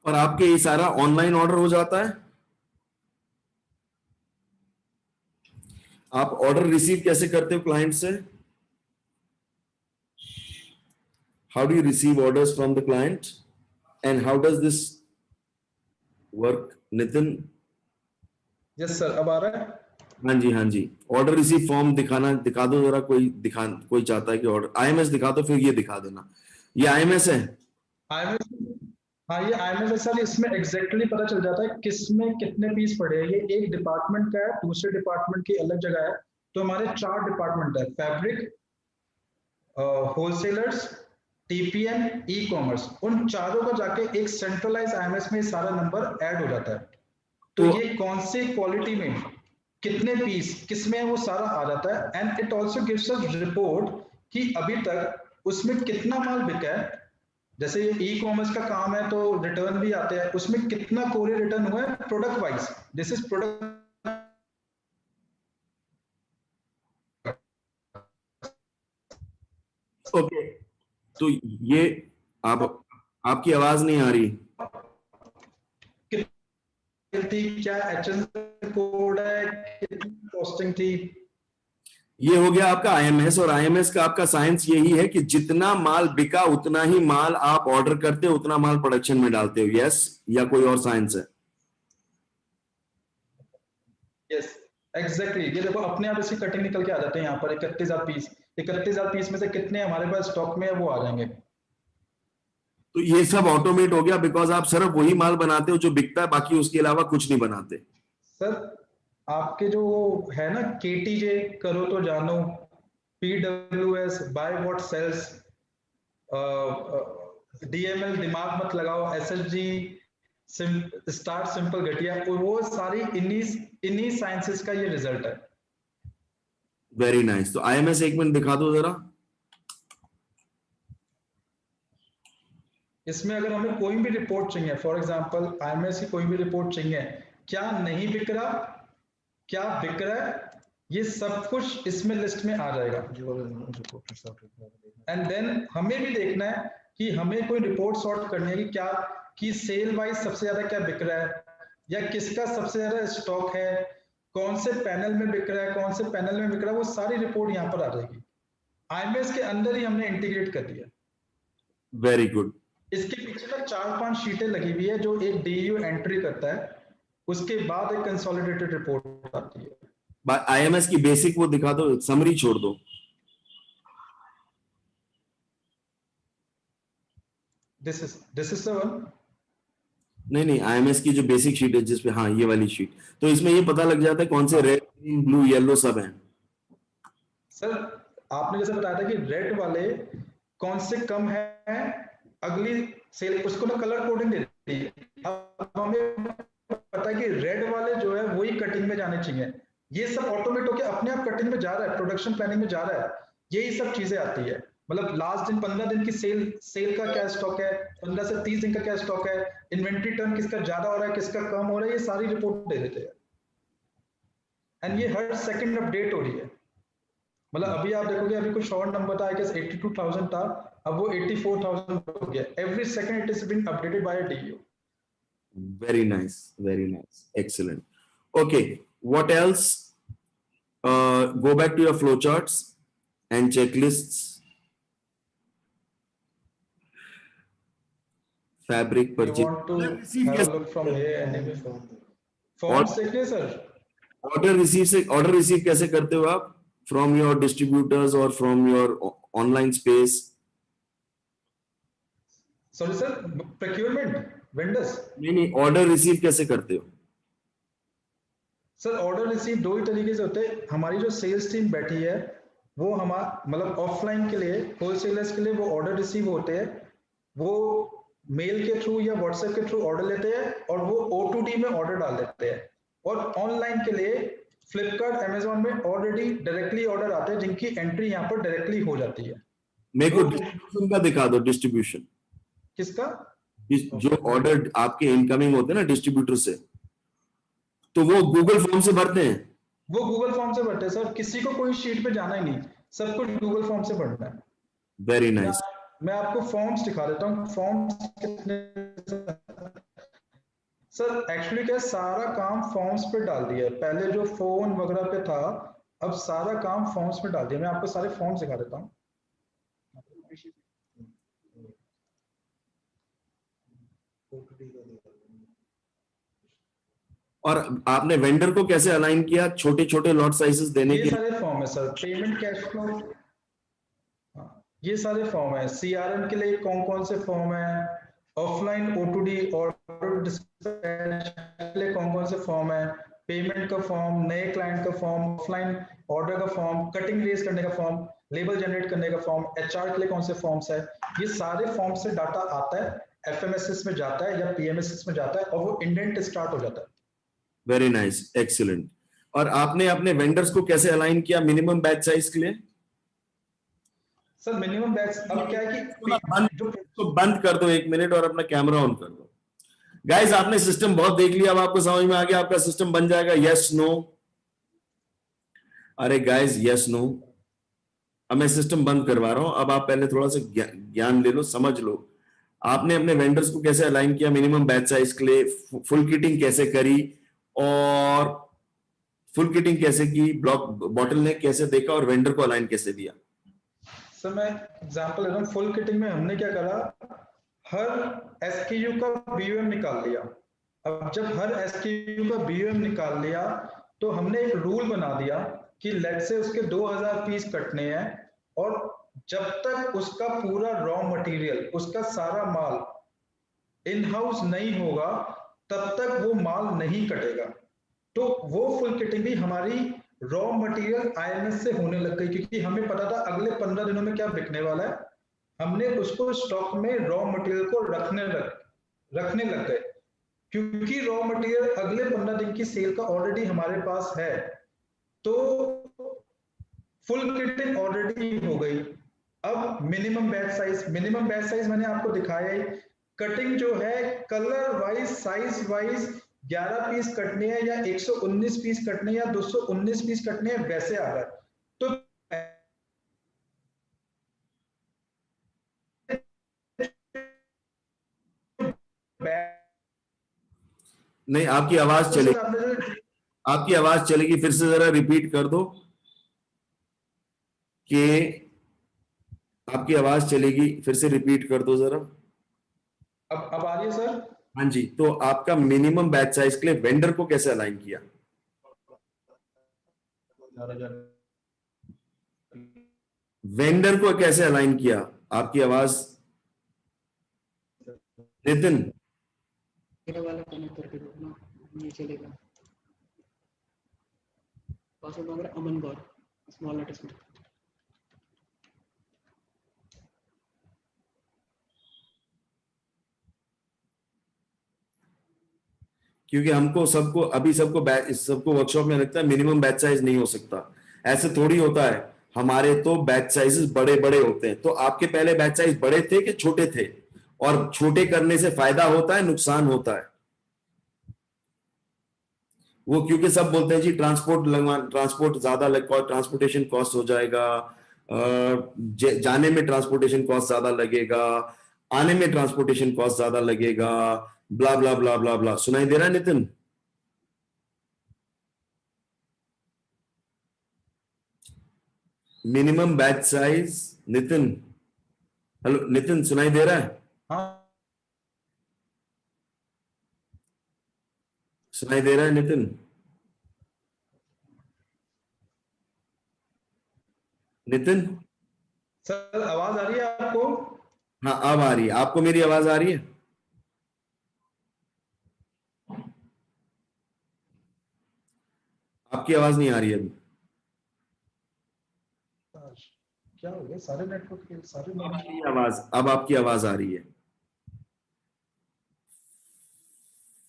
और आपके ये सारा ऑनलाइन ऑर्डर हो जाता है? आप ऑर्डर रिसीव कैसे करते हो क्लाइंट से? How do you receive orders from the client and how does this work, Nitin? Yes sir, अब आ रहा है? हाँ जी, हाँ जी। ऑर्डर रिसीव फॉर्म दिखा दो जरा, कोई चाहता है कि ऑर्डर आईएमएस दिखा दो, फिर ये दिखा देना। ये आईएमएस है? आईएमएस, हाँ ये आईएमएस है सर। इसमें एग्जैक्टली पता चल जाता है किस में कितने पीस पड़े हैं। ये एक डिपार्टमेंट का है, दूसरे डिपार्टमेंट की अलग जगह है। तो हमारे 4 डिपार्टमेंट है, fabric, wholesalers, TPM, e commerce. उन चारों का जाके एक सेंट्रलाइज आईएमएस में सारा नंबर ऐड हो जाता है। तो तो ये कौन से क्वालिटी में कितने पीस किस में है वो सारा आ जाता है। And it also gives us report कि अभी तक उसमें कितना माल बिका है। जैसे ये ई कॉमर्स का काम है तो रिटर्न भी आते हैं, उसमें कितना कोरियर रिटर्न हुआ है product wise. This is product. Okay, तो ये आप आपकी आवाज नहीं आ रही। थी क्या एचएन कोड है, कितनी कॉस्टिंग थी। ये हो गया आपका आईएमएस, और आईएमएस का आपका साइंस यही है कि जितना माल बिका उतना ही माल आप ऑर्डर करते हो, उतना माल प्रोडक्शन में डालते हो। यस, या कोई और साइंस है? Yes exactly. ये देखो अपने आप इसकी कटिंग निकल के आ जाते हैं यहाँ पर 31,000 पीस। 31,000 पीस में से कितने हमारे पास स्टॉक में है वो आ जाएंगे। तो ये सब ऑटोमेट हो गया बिकॉज आप सिर्फ वही माल बनाते हो जो बिकता है, बाकी उसके अलावा कुछ नहीं बनाते। सर आपके जो है ना केटीजे, करो तो जानो, PWS, by what sales, DML दिमाग मत लगाओ, एसएसजी, स्टार्ट सिंपल घटिया, वो सारी इन्हीं साइंसेस का ये रिजल्ट है। Very nice. तो आईएमएस एक मिनट दिखा दो जरा। इसमें अगर हमें कोई भी रिपोर्ट चाहिए, फॉर एग्जांपल आईएमएस की कोई भी रिपोर्ट चाहिए, क्या नहीं बिक रहा, क्या बिक रहा है, ये सब कुछ इसमें लिस्ट में आ जाएगा। एंड देन हमें भी देखना है कि हमें कोई रिपोर्ट सॉर्ट करनी है कि क्या कि सेल वाइज सबसे ज्यादा क्या बिक रहा है, या किसका सबसे ज्यादा स्टॉक है, कौन से पैनल में बिक रहा है, कौन से पैनल में बिक रहा है, वो सारी रिपोर्ट यहाँ पर आ जाएगी। आईएमएस के अंदर ही हमने इंटीग्रेट कर दिया। Very good. इसके पीछे ना 4-5 शीटें लगी हुई है जो एक डीयू एंट्री करता है, उसके बाद एक कंसोलिडेटेड रिपोर्ट आती है। आईएमएस की बेसिक वो दिखा दो, समरी छोड़ दो। This is the one. नहीं नहीं, आईएमएस की जो बेसिक शीट है जिसपे, हाँ ये वाली शीट, तो इसमें ये पता लग जाता है कौन से रेड, ग्रीन, ब्लू, येलो सब हैं। सर आपने जैसे बताया था कि रेड वाले कौन से कम है, अगली सेल उसको ना कलर कोडिंग देती है। अब हमें पता है कि रेड वाले जो है वही कटिंग में जाने चाहिए। ये सब ऑटोमेट होकर अपने आप कटिंग में जा रहा है, प्रोडक्शन प्लानिंग में जा रहा है। यही सब चीजें आती है। मतलब लास्ट दिन 15 दिन की सेल का क्या स्टॉक है, 15 से 30 दिन का क्या स्टॉक है, इन्वेंट्री टर्न किसका ज्यादा हो रहा है, किसका कम हो रहा है, ये सारी रिपोर्ट दे देते हैं। एंड ये हर सेकंड अपडेट हो रही है। मतलब अभी आप देखोगे, अभी कुछ शॉर्ट नंबर था, आई गेस 82,000 था, अब वो 84,000 हो गया। Every second it is being updated by a DU. Very nice, very nice, excellent. Okay, what else? Go back to your flowcharts and checklists. Fabric You purchase. want to have a look from here and forms देखिए sir. Order receive कैसे करते हो आप? From your distributors और from your online space? Sorry sir, procurement vendors. नहीं, order receive कैसे करते हो? सर ऑर्डर रिसीव दो ही तरीके से होते हैं। हमारी जो सेल्स टीम बैठी है वो हमारा मतलब ऑफलाइन के लिए, होलसेलर्स के लिए वो ऑर्डर रिसीव होते हैं, वो मेल के थ्रू या व्हाट्सएप के थ्रू ऑर्डर लेते हैं और वो O2D में ऑर्डर डाल देते हैं। और ऑनलाइन के लिए फ्लिपकार्ट, अमेजोन में ऑलरेडी डायरेक्टली ऑर्डर आते हैं जिनकी एंट्री यहाँ पर डायरेक्टली हो जाती है। मेरे को डिस्ट्रीब्यूशन का दिखा दो। डिस्ट्रीब्यूशन किसका? जो ऑर्डर आपके इनकमिंग होते हैं ना डिस्ट्रीब्यूटर से, तो वो गूगल फॉर्म से भरते हैं? वो गूगल फॉर्म से भरते हैं सर। किसी को कोई शीट पे जाना ही नहीं, सब कुछ गूगल फॉर्म से भरना है। Very nice. मैं आपको फॉर्म्स दिखा देता हूँ। फॉर्म्स कितने सर एक्चुअली क्या है, सारा काम फॉर्म्स पे डाल दिया है, पहले जो फोन वगैरह पे था अब सारा काम फॉर्म्स पे डाल दिया। मैं आपको सारे फॉर्म्स दिखा देता हूँ। और आपने वेंडर को कैसे अलाइन किया छोटे छोटे लॉट साइजेस देने ये के लिए? सारे फॉर्म है सर, पेमेंट कैश फ्लो, हाँ, ये सारे फॉर्म है। सीआरएम के लिए कौन कौन से फॉर्म है, ऑफलाइन ओटूडी ऑर्डर डिस्पैच के लिए कौन कौन से फॉर्म है, पेमेंट का फॉर्म, नए क्लाइंट का फॉर्म, ऑफलाइन ऑर्डर का फॉर्म, कटिंग रेज करने का फॉर्म, लेबल जनरेट करने का फॉर्म, एचआर के लिए कौन से फॉर्म्स है, ये सारे फॉर्म से डाटा आता है, एफएमएसएस में जाता है या पीएमएसएस में जाता है और वो इंडेंट स्टार्ट हो जाता है। Very nice, excellent. और आपने अपने वेंडर्स को कैसे अलाइन किया मिनिमम बैच साइज के लिए? सर मिनिमम बैच अब क्या है कि तो बंद कर दो 1 मिनट और अपना कैमरा ऑन कर दो। गाइस आपने सिस्टम बहुत देख लिया, अब आपको समझ में आ गया आपका सिस्टम बन जाएगा, यस नो? अरे गाइस यस नो। अब मैं सिस्टम बंद करवा रहा हूं, अब आप पहले थोड़ा सा ज्ञान ले लो, समझ लो। आपने अपने वेंडर्स को कैसे अलाइन किया मिनिमम बैच साइज के लिए, फुल किटिंग कैसे करी, और फुल किटिंग कैसे की, ब्लॉक बॉटल नेक कैसे देखा, और वेंडर को अलाइन कैसे दिया? सर मैं एग्जांपल ले रहा हूँ, फुल किटिंग में हमने क्या करा, हर एसक्यू का बीयूएम निकाल लिया। अब जब हर एसक्यू का बीयूएम निकाल लिया तो हमने एक रूल बना दिया कि लेट से उसके 2000 पीस कटने हैं और जब तक उसका पूरा रॉ मटेरियल, उसका सारा माल इन हाउस नहीं होगा तब तक वो माल नहीं कटेगा। तो वो फुल किटिंग भी हमारी रॉ मटेरियल आईएमएस से होने लग गई, क्योंकि हमें पता था अगले 15 दिनों में क्या बिकने वाला है। हमने उसको स्टॉक में रॉ मटेरियल को रखने लग गए, क्योंकि रॉ मटेरियल अगले 15 दिन की सेल का ऑलरेडी हमारे पास है। तो फुल किटिंग ऑलरेडी हो गई। अब मिनिमम बैच साइज मैंने आपको दिखाया ही। कटिंग जो है colour wise size wise 11 piece कटने हैं या 119 पीस कटने या 219 पीस कटने हैं वैसे आ रहा है। तो नहीं, आपकी आवाज चलेगी, आपकी आवाज चलेगी, फिर से जरा रिपीट कर दो कि आपकी आवाज चलेगी, फिर से रिपीट कर दो जरा। अब आ रही है सर? हाँ जी, तो आपका मिनिमम बैच साइज के लिए वेंडर को कैसे अलाइन किया? वेंडर को कैसे अलाइन किया? आपकी आवाज, नितिन। मेरा वाला कनेक्ट करके दो ना, ये चलेगा। पासवर्ड मांग रहा अमन गौर, स्मॉल लेटर्स में। क्योंकि हमको सबको अभी सबको वर्कशॉप में लगता है मिनिमम बैच साइज नहीं हो सकता, ऐसे थोड़ी होता है। हमारे तो बैच साइजेस बड़े बड़े होते हैं। तो आपके पहले बैच साइज बड़े थे कि छोटे थे? और छोटे करने से फायदा होता है नुकसान होता है? वो क्योंकि सब बोलते हैं जी ट्रांसपोर्ट ज्यादा ट्रांसपोर्टेशन कॉस्ट हो जाएगा, जाने में ट्रांसपोर्टेशन कॉस्ट ज्यादा लगेगा, आने में ट्रांसपोर्टेशन कॉस्ट ज्यादा लगेगा, ब्ला ब्ला ब्ला ब्ला ब्ला। सुनाई दे रहा है Nitin? Minimum batch size, Nitin, hello Nitin, सुनाई दे रहा है? हाँ सुनाई दे रहा है नितिन? नितिन, सर आवाज आ रही है आपको? हाँ अब आ रही है। आपको मेरी आवाज आ रही है? आपकी आवाज नहीं आ रही है अभी। क्या हो गया, सारे नेटवर्क के सारे अब आपकी आवाज आ रही है,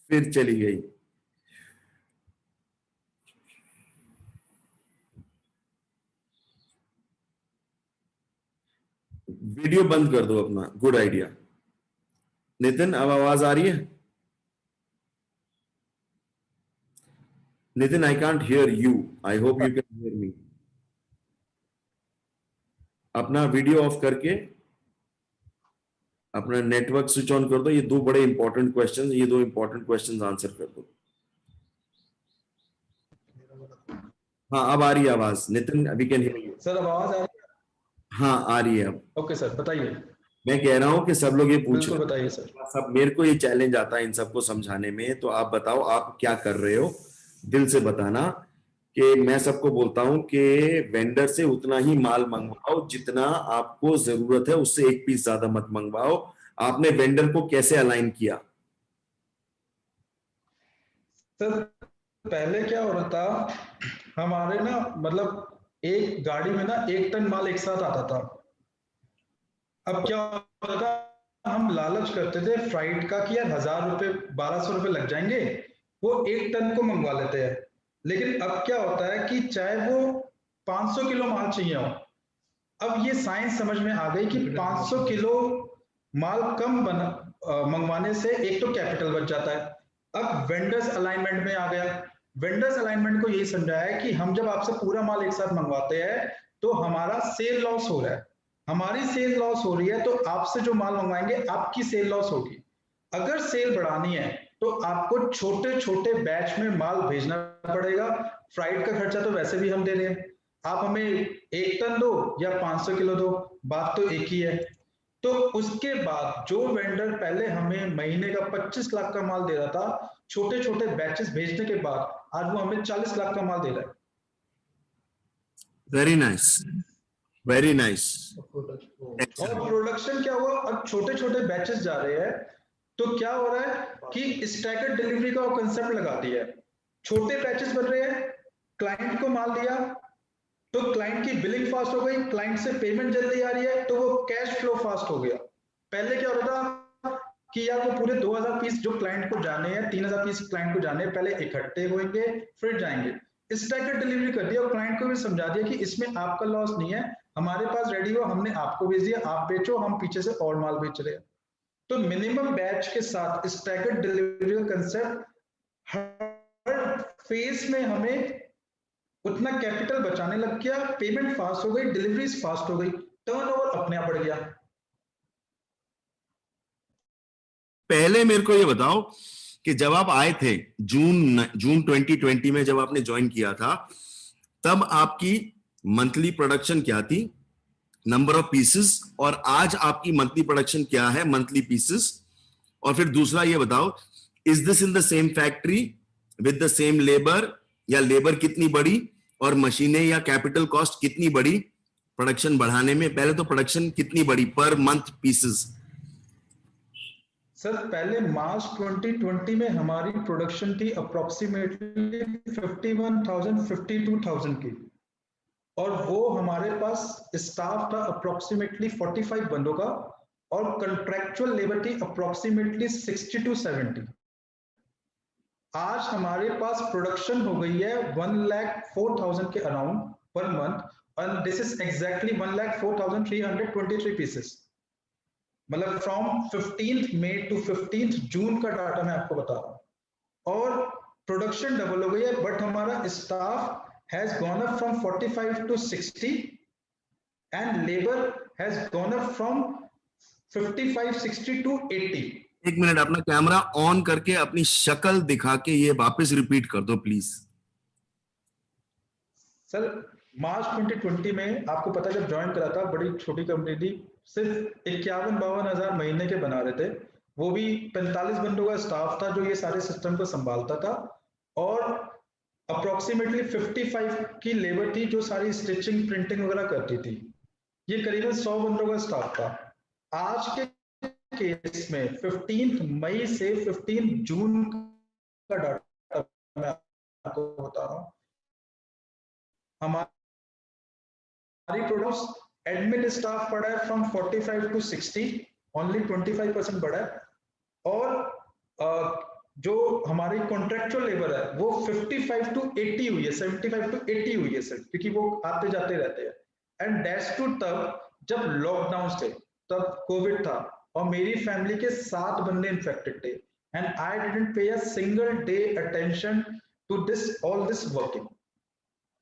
फिर चली गई। वीडियो बंद कर दो अपना, गुड आइडिया। नितिन अब आवाज आ रही है? Nitin, I can't hear you, I hope you can hear me. अपना वीडियो ऑफ करके अपना नेटवर्क स्विच ऑन कर दो। ये दो बड़े इंपॉर्टेंट क्वेश्चंस, ये दो इंपॉर्टेंट क्वेश्चंस आंसर कर दो। हाँ अब आ रही है आवाज Nitin, we can hear you. Sir अब आवाज आ रही है? हाँ आ रही है अब। ओके सर बताइए। मैं कह रहा हूँ कि सब लोग ये पूछ बिल्कुल रहे बताइए सर। हैं, सब मेरे को ये चैलेंज आता है इन सबको समझाने में, तो आप बताओ आप क्या कर रहे हो, दिल से बताना। कि मैं सबको बोलता हूं कि वेंडर से उतना ही माल मंगवाओ जितना आपको जरूरत है, उससे एक पीस ज्यादा मत मंगवाओ। आपने वेंडर को कैसे अलाइन किया? सर पहले क्या हो रहा था, हमारे ना मतलब एक गाड़ी में ना 1 टन माल एक साथ आता था। अब क्या होता था, हम लालच करते थे फ्राइट का कि यार 1000 रुपए 1200 रुपए लग जाएंगे, वो 1 टन को मंगवा लेते हैं। लेकिन अब क्या होता है कि चाहे वो 500 किलो माल चाहिए हो, अब ये साइंस समझ में आ गई कि 500 किलो माल कम मंगवाने से एक तो कैपिटल बच जाता है। अब वेंडर्स अलाइनमेंट में आ गया। वेंडर्स अलाइनमेंट को यही समझाया है कि हम जब आपसे पूरा माल एक साथ मंगवाते हैं तो हमारा सेल लॉस हो रहा है, हमारी सेल लॉस हो रही है, तो आपसे जो माल मंगवाएंगे आपकी सेल लॉस होगी। अगर सेल बढ़ानी है तो आपको छोटे छोटे बैच में माल भेजना पड़ेगा। फ्राइट का खर्चा तो वैसे भी हम दे रहे हैं, आप हमें 1 टन दो या 500 किलो दो, बात तो एक ही है। तो उसके बाद जो वेंडर पहले हमें महीने का 25 लाख का माल दे रहा था, छोटे छोटे बैचेस भेजने के बाद आज वो हमें 40 लाख का माल दे रहा है। Very nice, very nice. और प्रोडक्शन क्या हुआ, अब छोटे छोटे बैचेस जा रहे हैं, तो क्या हो रहा है कि स्टैगर्ड डिलीवरी का कंसेप्ट लगा दिया है। छोटे बैचेस बन रहे हैं, क्लाइंट को माल दिया तो क्लाइंट की बिलिंग फास्ट हो गई, क्लाइंट से पेमेंट जल्दी आ रही है, तो वो कैश फ्लो फास्ट हो गया। पहले क्या होता था कि यार वो पूरे 2000 पीस जो क्लाइंट को जाने हैं, 3000 पीस क्लाइंट को जाने हैं, पहले इकट्ठे होंगे फिर जाएंगे। स्टैगर्ड डिलीवरी कर दिया और क्लाइंट को भी समझा दिया कि इसमें आपका लॉस नहीं है, हमारे पास रेडी हो, हमने आपको भेज दिया, आप बेचो, हम पीछे से और माल बेच रहे हैं। तो मिनिमम बैच के साथ स्टैगर्ड डिलीवरी का कंसेप्ट हर फेज में हमें उतना कैपिटल बचाने लग गया, पेमेंट फास्ट हो गई, डिलीवरीज फास्ट हो गई, टर्नओवर अपने आप बढ़ गया। पहले मेरे को ये बताओ कि जब आप आए थे जून 2020 में, जब आपने ज्वाइन किया था, तब आपकी मंथली प्रोडक्शन क्या थी, नंबर ऑफ पीसेस, और आज आपकी मंथली प्रोडक्शन क्या है, मंथली पीसेस? और फिर दूसरा ये बताओ, is this in the same factory with the same labour, या लेबर कितनी बड़ी और मशीनें या कैपिटल कॉस्ट कितनी बड़ी प्रोडक्शन बढ़ाने में? पहले तो प्रोडक्शन कितनी बड़ी पर मंथ पीसेस? सर पहले मार्च 2020 में हमारी प्रोडक्शन थी अप्रोक्सीमेटली 51,000 52,000 की, और वो हमारे पास स्टाफ था अप्रोक्सीमेटली 45 बंदों का, और कंट्रैक्चुअल लेबर थी अप्रोक्सीमेटली 60 to 70। आज हमारे पास प्रोडक्शन हो गई है 1,04,000 के around per month, and this is exactly 1,04,323 pieces. मतलब from 15th May to 15th June का डाटा मैं आपको बता रहा हूं। और प्रोडक्शन डबल हो गई है, बट हमारा staff has gone up from 45 to 60 and labour has gone up from 55 60 to 80। एक मिनट, अपना कैमरा ऑन करके अपनी शक्ल दिखा के ये वापस रिपीट कर दो प्लीज। सर मार्च 2020 में आपको पता, जब ज्वाइन करा था बड़ी छोटी कंपनी थी, सिर्फ 51-52 हजार महीने के बना रहे थे, वो भी 45 बंदों का स्टाफ था जो ये सारे सिस्टम को संभालता था, और अप्रोक्सीमेटली 55 की लेबर थी जो सारी स्टिचिंग प्रिंटिंग वगैरह करती थी। ये करीबन 100 बंदों का स्टाफ था। आज के केस में 15 मई से 15 जून का डाटा मैं आपको बता रहा हूं। हमारी प्रोडक्ट एडमिन स्टाफ बढ़ा है फ्रॉम 45 to 60, ओनली 25% बढ़ा है, और जो हमारी कॉन्ट्रेक्चुअल लेबर है वो 55 to 80 हुई है, 75 to 80 हुई है सर, क्योंकि वो आते जाते रहते हैं। एंड दैट्स टू तब जब लॉकडाउन थे, तब कोविड था, और मेरी फैमिली के 7 बंदे इन्फेक्टेड थे, and I didn't pay a single day attention to this all this working.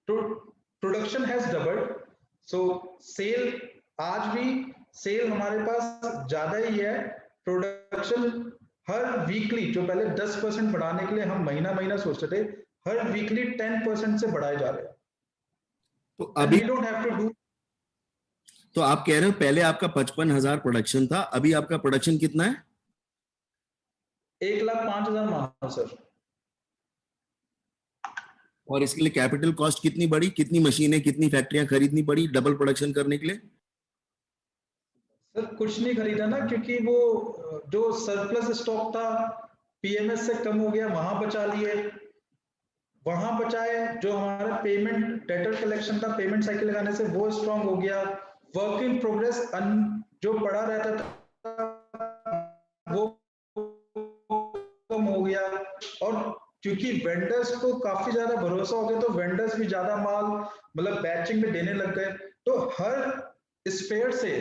तो production has doubled, so sale आज भी सेल हमारे पास ज्यादा ही है, प्रोडक्शन हर वीकली, जो पहले 10% बढ़ाने के लिए हम महीना महीना सोचते थे, हर वीकली 10% से बढ़ाए जा रहे हैं। तो अभी we don't have to do, तो आप कह रहे हो पहले आपका 55,000 प्रोडक्शन था, अभी आपका प्रोडक्शन कितना है? 1,05,000 मानो सर। और इसके लिए कैपिटल कॉस्ट कितनी बढ़ी, कितनी मशीनें, कितनी फैक्ट्रियां खरीदनी पड़ी डबल प्रोडक्शन करने के लिए? सर कुछ नहीं खरीदा ना, क्योंकि वो जो सरप्लस स्टॉक था पीएमएस से कम हो गया, वहां बचा लिए, वहां बचाए। जो हमारा पेमेंट डेटर कलेक्शन था, पेमेंट साइकिल लगाने से वो स्ट्रांग हो गया। वर्क इन प्रोग्रेस जो पड़ा रहता था वो कम हो गया। और क्योंकि वेंडर्स को काफी ज्यादा भरोसा हो गया, तो वेंडर्स भी ज्यादा माल मतलब बैचिंग में देने लग गए। तो हर स्पेयर से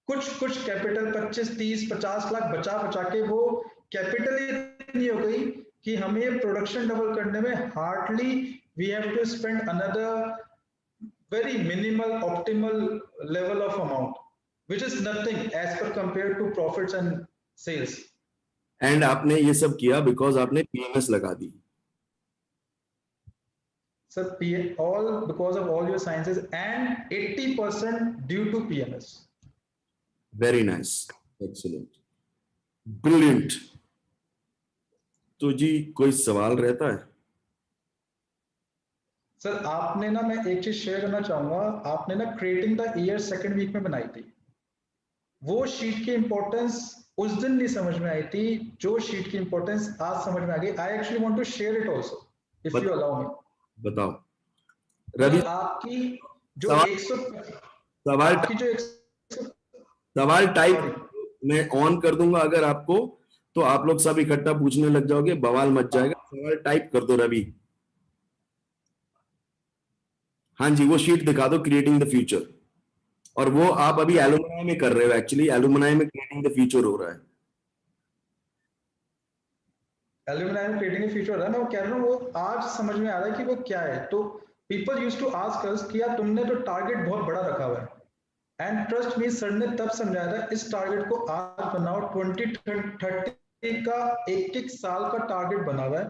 कुछ कुछ कैपिटल 25, 30, 50 लाख बचा बचा के वो कैपिटल इतनी हो गई कि हमें प्रोडक्शन डबल करने में hardly we have to spend another very minimal optimal level of amount, which is nothing as per compared to profits and sales. And आपने ये सब किया बिकॉज आपने पीएमएस लगा दी। Sir, all because of all your sciences and 80% due to PMS. Very nice, excellent, brilliant. तो जी कोई सवाल रहता है? सर आपने ना, मैं एक चीज शेयर करना चाहूंगा, आपने ना creating the year second week में बनाई थी, वो शीट की इंपॉर्टेंस उस दिन नहीं समझ में आई थी, जो शीट की इंपॉर्टेंस आज समझ में आ गई। I actually want to share it also if you allow me. बताओ रवि। आपकी जो सवाल 100 सवाल आपकी जो 100 सवाल टाइप सॉरी मैं ऑन कर दूंगा अगर आपको, तो आप लोग सब इकट्ठा पूछने लग जाओगे, बवाल मच जाएगा। सवाल टाइप कर दो रवि। हाँ जी, वो शीट दिखा दो, क्रिएटिंग द फ्यूचर। और वो आप अभी एलुमनाई में कर रहे हो, एक्चुअली एलुमनाई में क्रिएटिंग द फ्यूचर हो रहा है। एल्यूमिनाई में क्रिएटिंग फ्यूचर हो रहा है। मैं वो कह रहा हूँ, वो आज समझ में आ रहा है कि वो क्या है। तो people used to ask us कि यार तुमने तो टारगेट बहुत बड़ा रखा हुआ है, एंड ट्रस्ट मी सर ने तब समझाया था, इस टारगेट को आज बनाओ, 2030 का एक एक साल का टारगेट बना हुआ है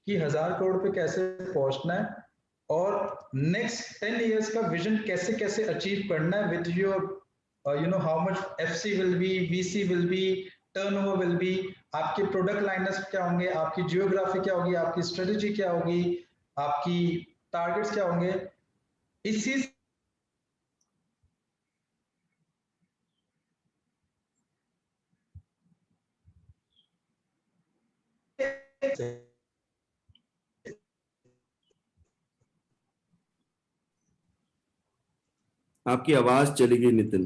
कि 1,000 करोड़ पे कैसे पहुंचना है, और नेक्स्ट 10 इयर्स का विजन कैसे कैसे अचीव करना है with your you know how much FC will be, VC will be, turnover will be, आपके प्रोडक्ट लाइनअप क्या होंगे, आपकी जियोग्राफी क्या होगी, आपकी स्ट्रेटेजी क्या होगी, आपकी टारगेट्स क्या होंगे। इसी आपकी आवाज चली गई नितिन।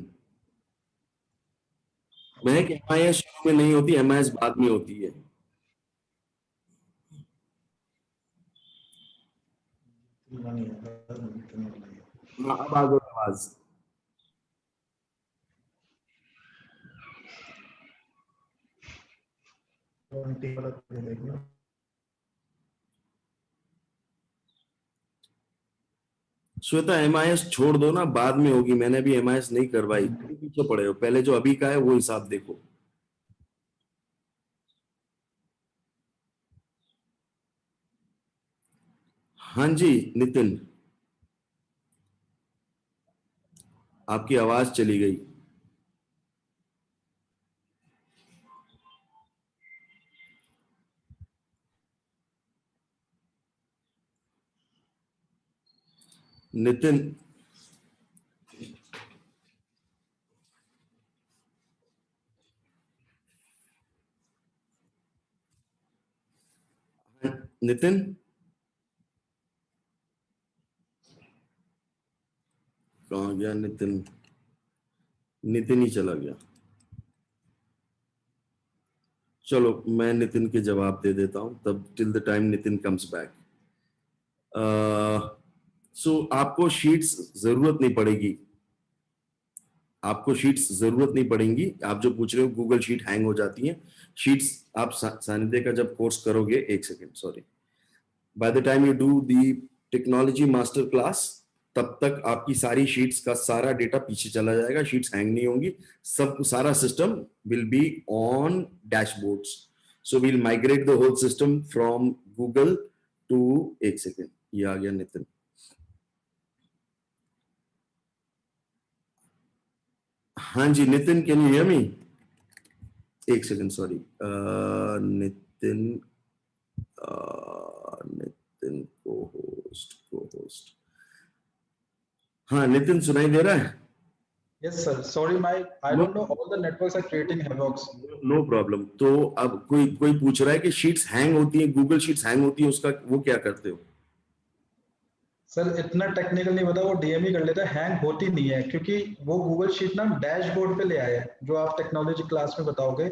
महक, एमआईएस शुरू में नहीं होती, एमआईएस बाद में होती है। हाँ, अब आ गई आवाज। श्वेता, एमआईएस छोड़ दो ना, बाद में होगी। मैंने भी एमआईएस नहीं करवाई, पीछे पड़े हो। पहले जो अभी का है वो हिसाब देखो। हाँ जी नितिन, आपकी आवाज चली गई। नितिन, नितिन कहाँ गया? नितिन, नितिन ही चला गया। चलो मैं नितिन के जवाब दे देता हूं तब, till the time Nitin comes back. So आपको शीट्स जरूरत नहीं पड़ेगी, आपको शीट्स जरूरत नहीं पड़ेंगी। आप जो पूछ रहे हो, गूगल शीट हैंग हो जाती है। शीट्स आप सानिध्य का जब कोर्स करोगे, एक second sorry, by the time you do the technology master class, तब तक आपकी सारी शीट्स का सारा डेटा पीछे चला जाएगा, शीट्स हैंग नहीं होंगी, सब सारा system will be on dashboards. So we'll migrate the whole system from Google to, एक सेकेंड, ये आ गया नितिन. हाँ जी Nitin, can you hear me? एक सेकेंड, सॉरी. नितिन, नितिन को होस्ट. हाँ नितिन, सुनाई दे रहा है? Yes sir, sorry I don't know, all the networks are creating havocs. No problem. तो अब कोई पूछ रहा है कि शीट्स हैंग होती है, गूगल शीट्स हैंग होती है, उसका वो क्या करते हो? सर इतना टेक्निकल नहीं पता, वो डीएमई कर लेता है, हैंग होती नहीं है क्योंकि वो गूगल शीट ना डैशबोर्ड पे ले आया है. जो आप टेक्नोलॉजी क्लास में बताओगे,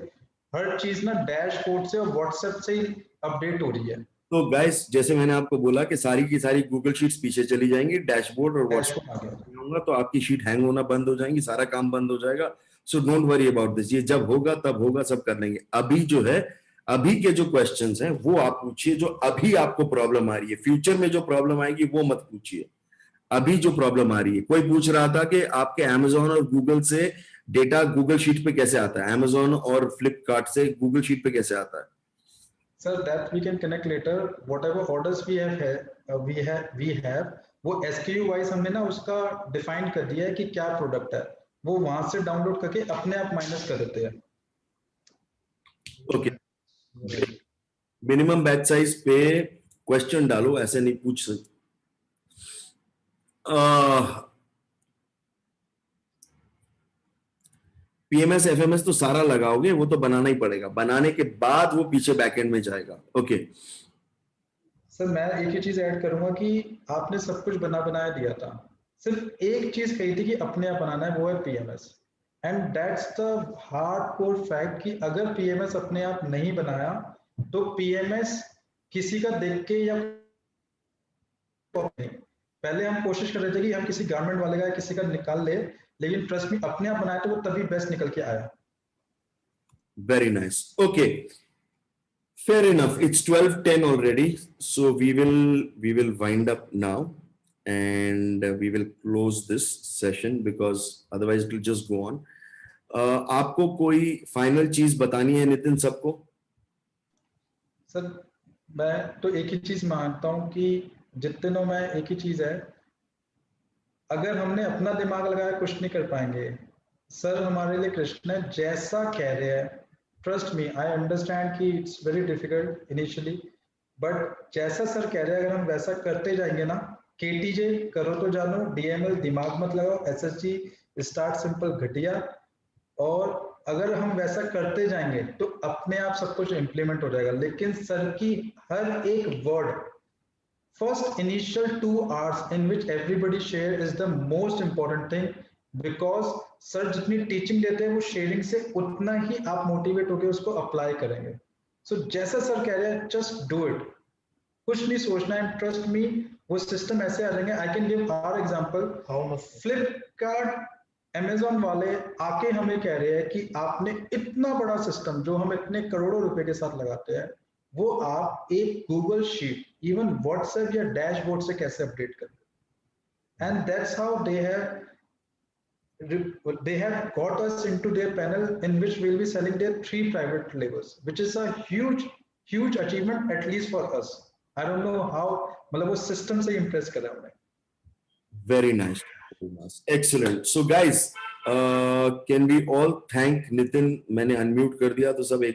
हर चीज ना डैशबोर्ड से और व्हाट्सएप से ही अपडेट हो रही है. तो गाइस, जैसे मैंने आपको बोला कि सारी की सारी गूगल शीट्स पीछे चली जाएंगी, डैशबोर्ड और व्हाट्सएप आ गया. होगा, तो आपकी शीट हैंग होना बंद हो जाएंगी, सारा काम बंद हो जाएगा. So don't worry about this. ये जब होगा तब होगा, सब कर लेंगे. अभी जो है, अभी के जो क्वेश्चंस हैं वो आप पूछिए, जो अभी आपको प्रॉब्लम आ रही है. फ्यूचर में जो प्रॉब्लम आएगी वो मत पूछिए. अभी जो प्रॉब्लम आ रही है, कोई पूछ रहा था कि आपके अमेजोन और गूगल से डेटा गूगल शीट पे कैसे आता है, अमेजोन और फ्लिपकार्ट से गूगल शीट पे कैसे आता है? Sir, that we can connect later. Whatever orders we have, वो SKU वाइज हमने ना उसका डिफाइन कर दिया है कि क्या प्रोडक्ट है, वो वहां से डाउनलोड करके अपने आप माइनस कर देते हैं. ओके. मिनिमम बैच साइज पे क्वेश्चन डालो, ऐसे नहीं पूछ सकते. पीएमएस एफएमएस तो सारा लगाओगे, वो तो बनाना ही पड़ेगा, बनाने के बाद वो पीछे बैकएंड में जाएगा. ओके सर मैं एक ही चीज ऐड करूंगा कि आपने सब कुछ बनाया दिया था, सिर्फ एक चीज कही थी कि अपने आप बनाना है, वो है PMS. And that's the hardcore fact कि अगर पीएमएस अपने आप नहीं बनाया तो पीएमएस किसी का देख के या नहीं. पहले हम कोशिश कर रहे थे कि हम किसी गारमेंट वाले का किसी का निकाल ले, लेकिन ट्रस्ट में अपने आप बनाया तो वो तभी बेस्ट निकल के आया. Very nice. Okay, fair enough. It's 12:10 already, so we will wind up now, and we will close this session because otherwise it will just go on. आपको कोई फाइनल चीज बतानी है नितिन सबको? सर मैं तो एक ही चीज मानता हूँ कि जितनों में एक ही चीज है, अगर हमने अपना दिमाग लगाया कुछ नहीं कर पाएंगे. सर हमारे लिए कृष्ण है, जैसा कह रहे हैं, ट्रस्ट मी आई अंडरस्टैंड कि it's very difficult initially, but जैसा सर कह रहे हैं अगर हम वैसा करते जाएंगे ना, केटीजे करो तो जानो, डीएमएल दिमाग मत लगाओ, एसएसजी स्टार्ट सिंपल घटिया, और अगर हम वैसा करते जाएंगे तो अपने आप सब कुछ इम्प्लीमेंट हो जाएगा. लेकिन सर की हर एक word, first initial 2 hours in which everybody share is the most important thing, because sir जितनी टीचिंग देते हैं वो शेयरिंग से उतना ही आप मोटिवेट होकर उसको अप्लाई करेंगे. सो जैसा सर कह रहे हैं जस्ट डू इट, कुछ नहीं सोचना है, ट्रस्ट मी वो सिस्टम ऐसे आ जाएंगे. I can give our example. Flipkart Amazon वाले आके हमें कह रहे हैं कि आपने इतना बड़ा सिस्टम जो हम इतने करोड़ों रुपए के साथ लगाते हैं, वो आप एक गूगल शीट, इवन व्हाट्सएप या डैशबोर्ड से कैसे अपडेट करें. And that's how they have got us into their panel in which we'll be selling their 3 private labels, which is a huge achievement, at least for us. I don't know how, मतलब वो system से impress करा हमने. Very nice. Excellent. So guys, can we all thank Nitin? मैंने unmute कर दिया तो सब एक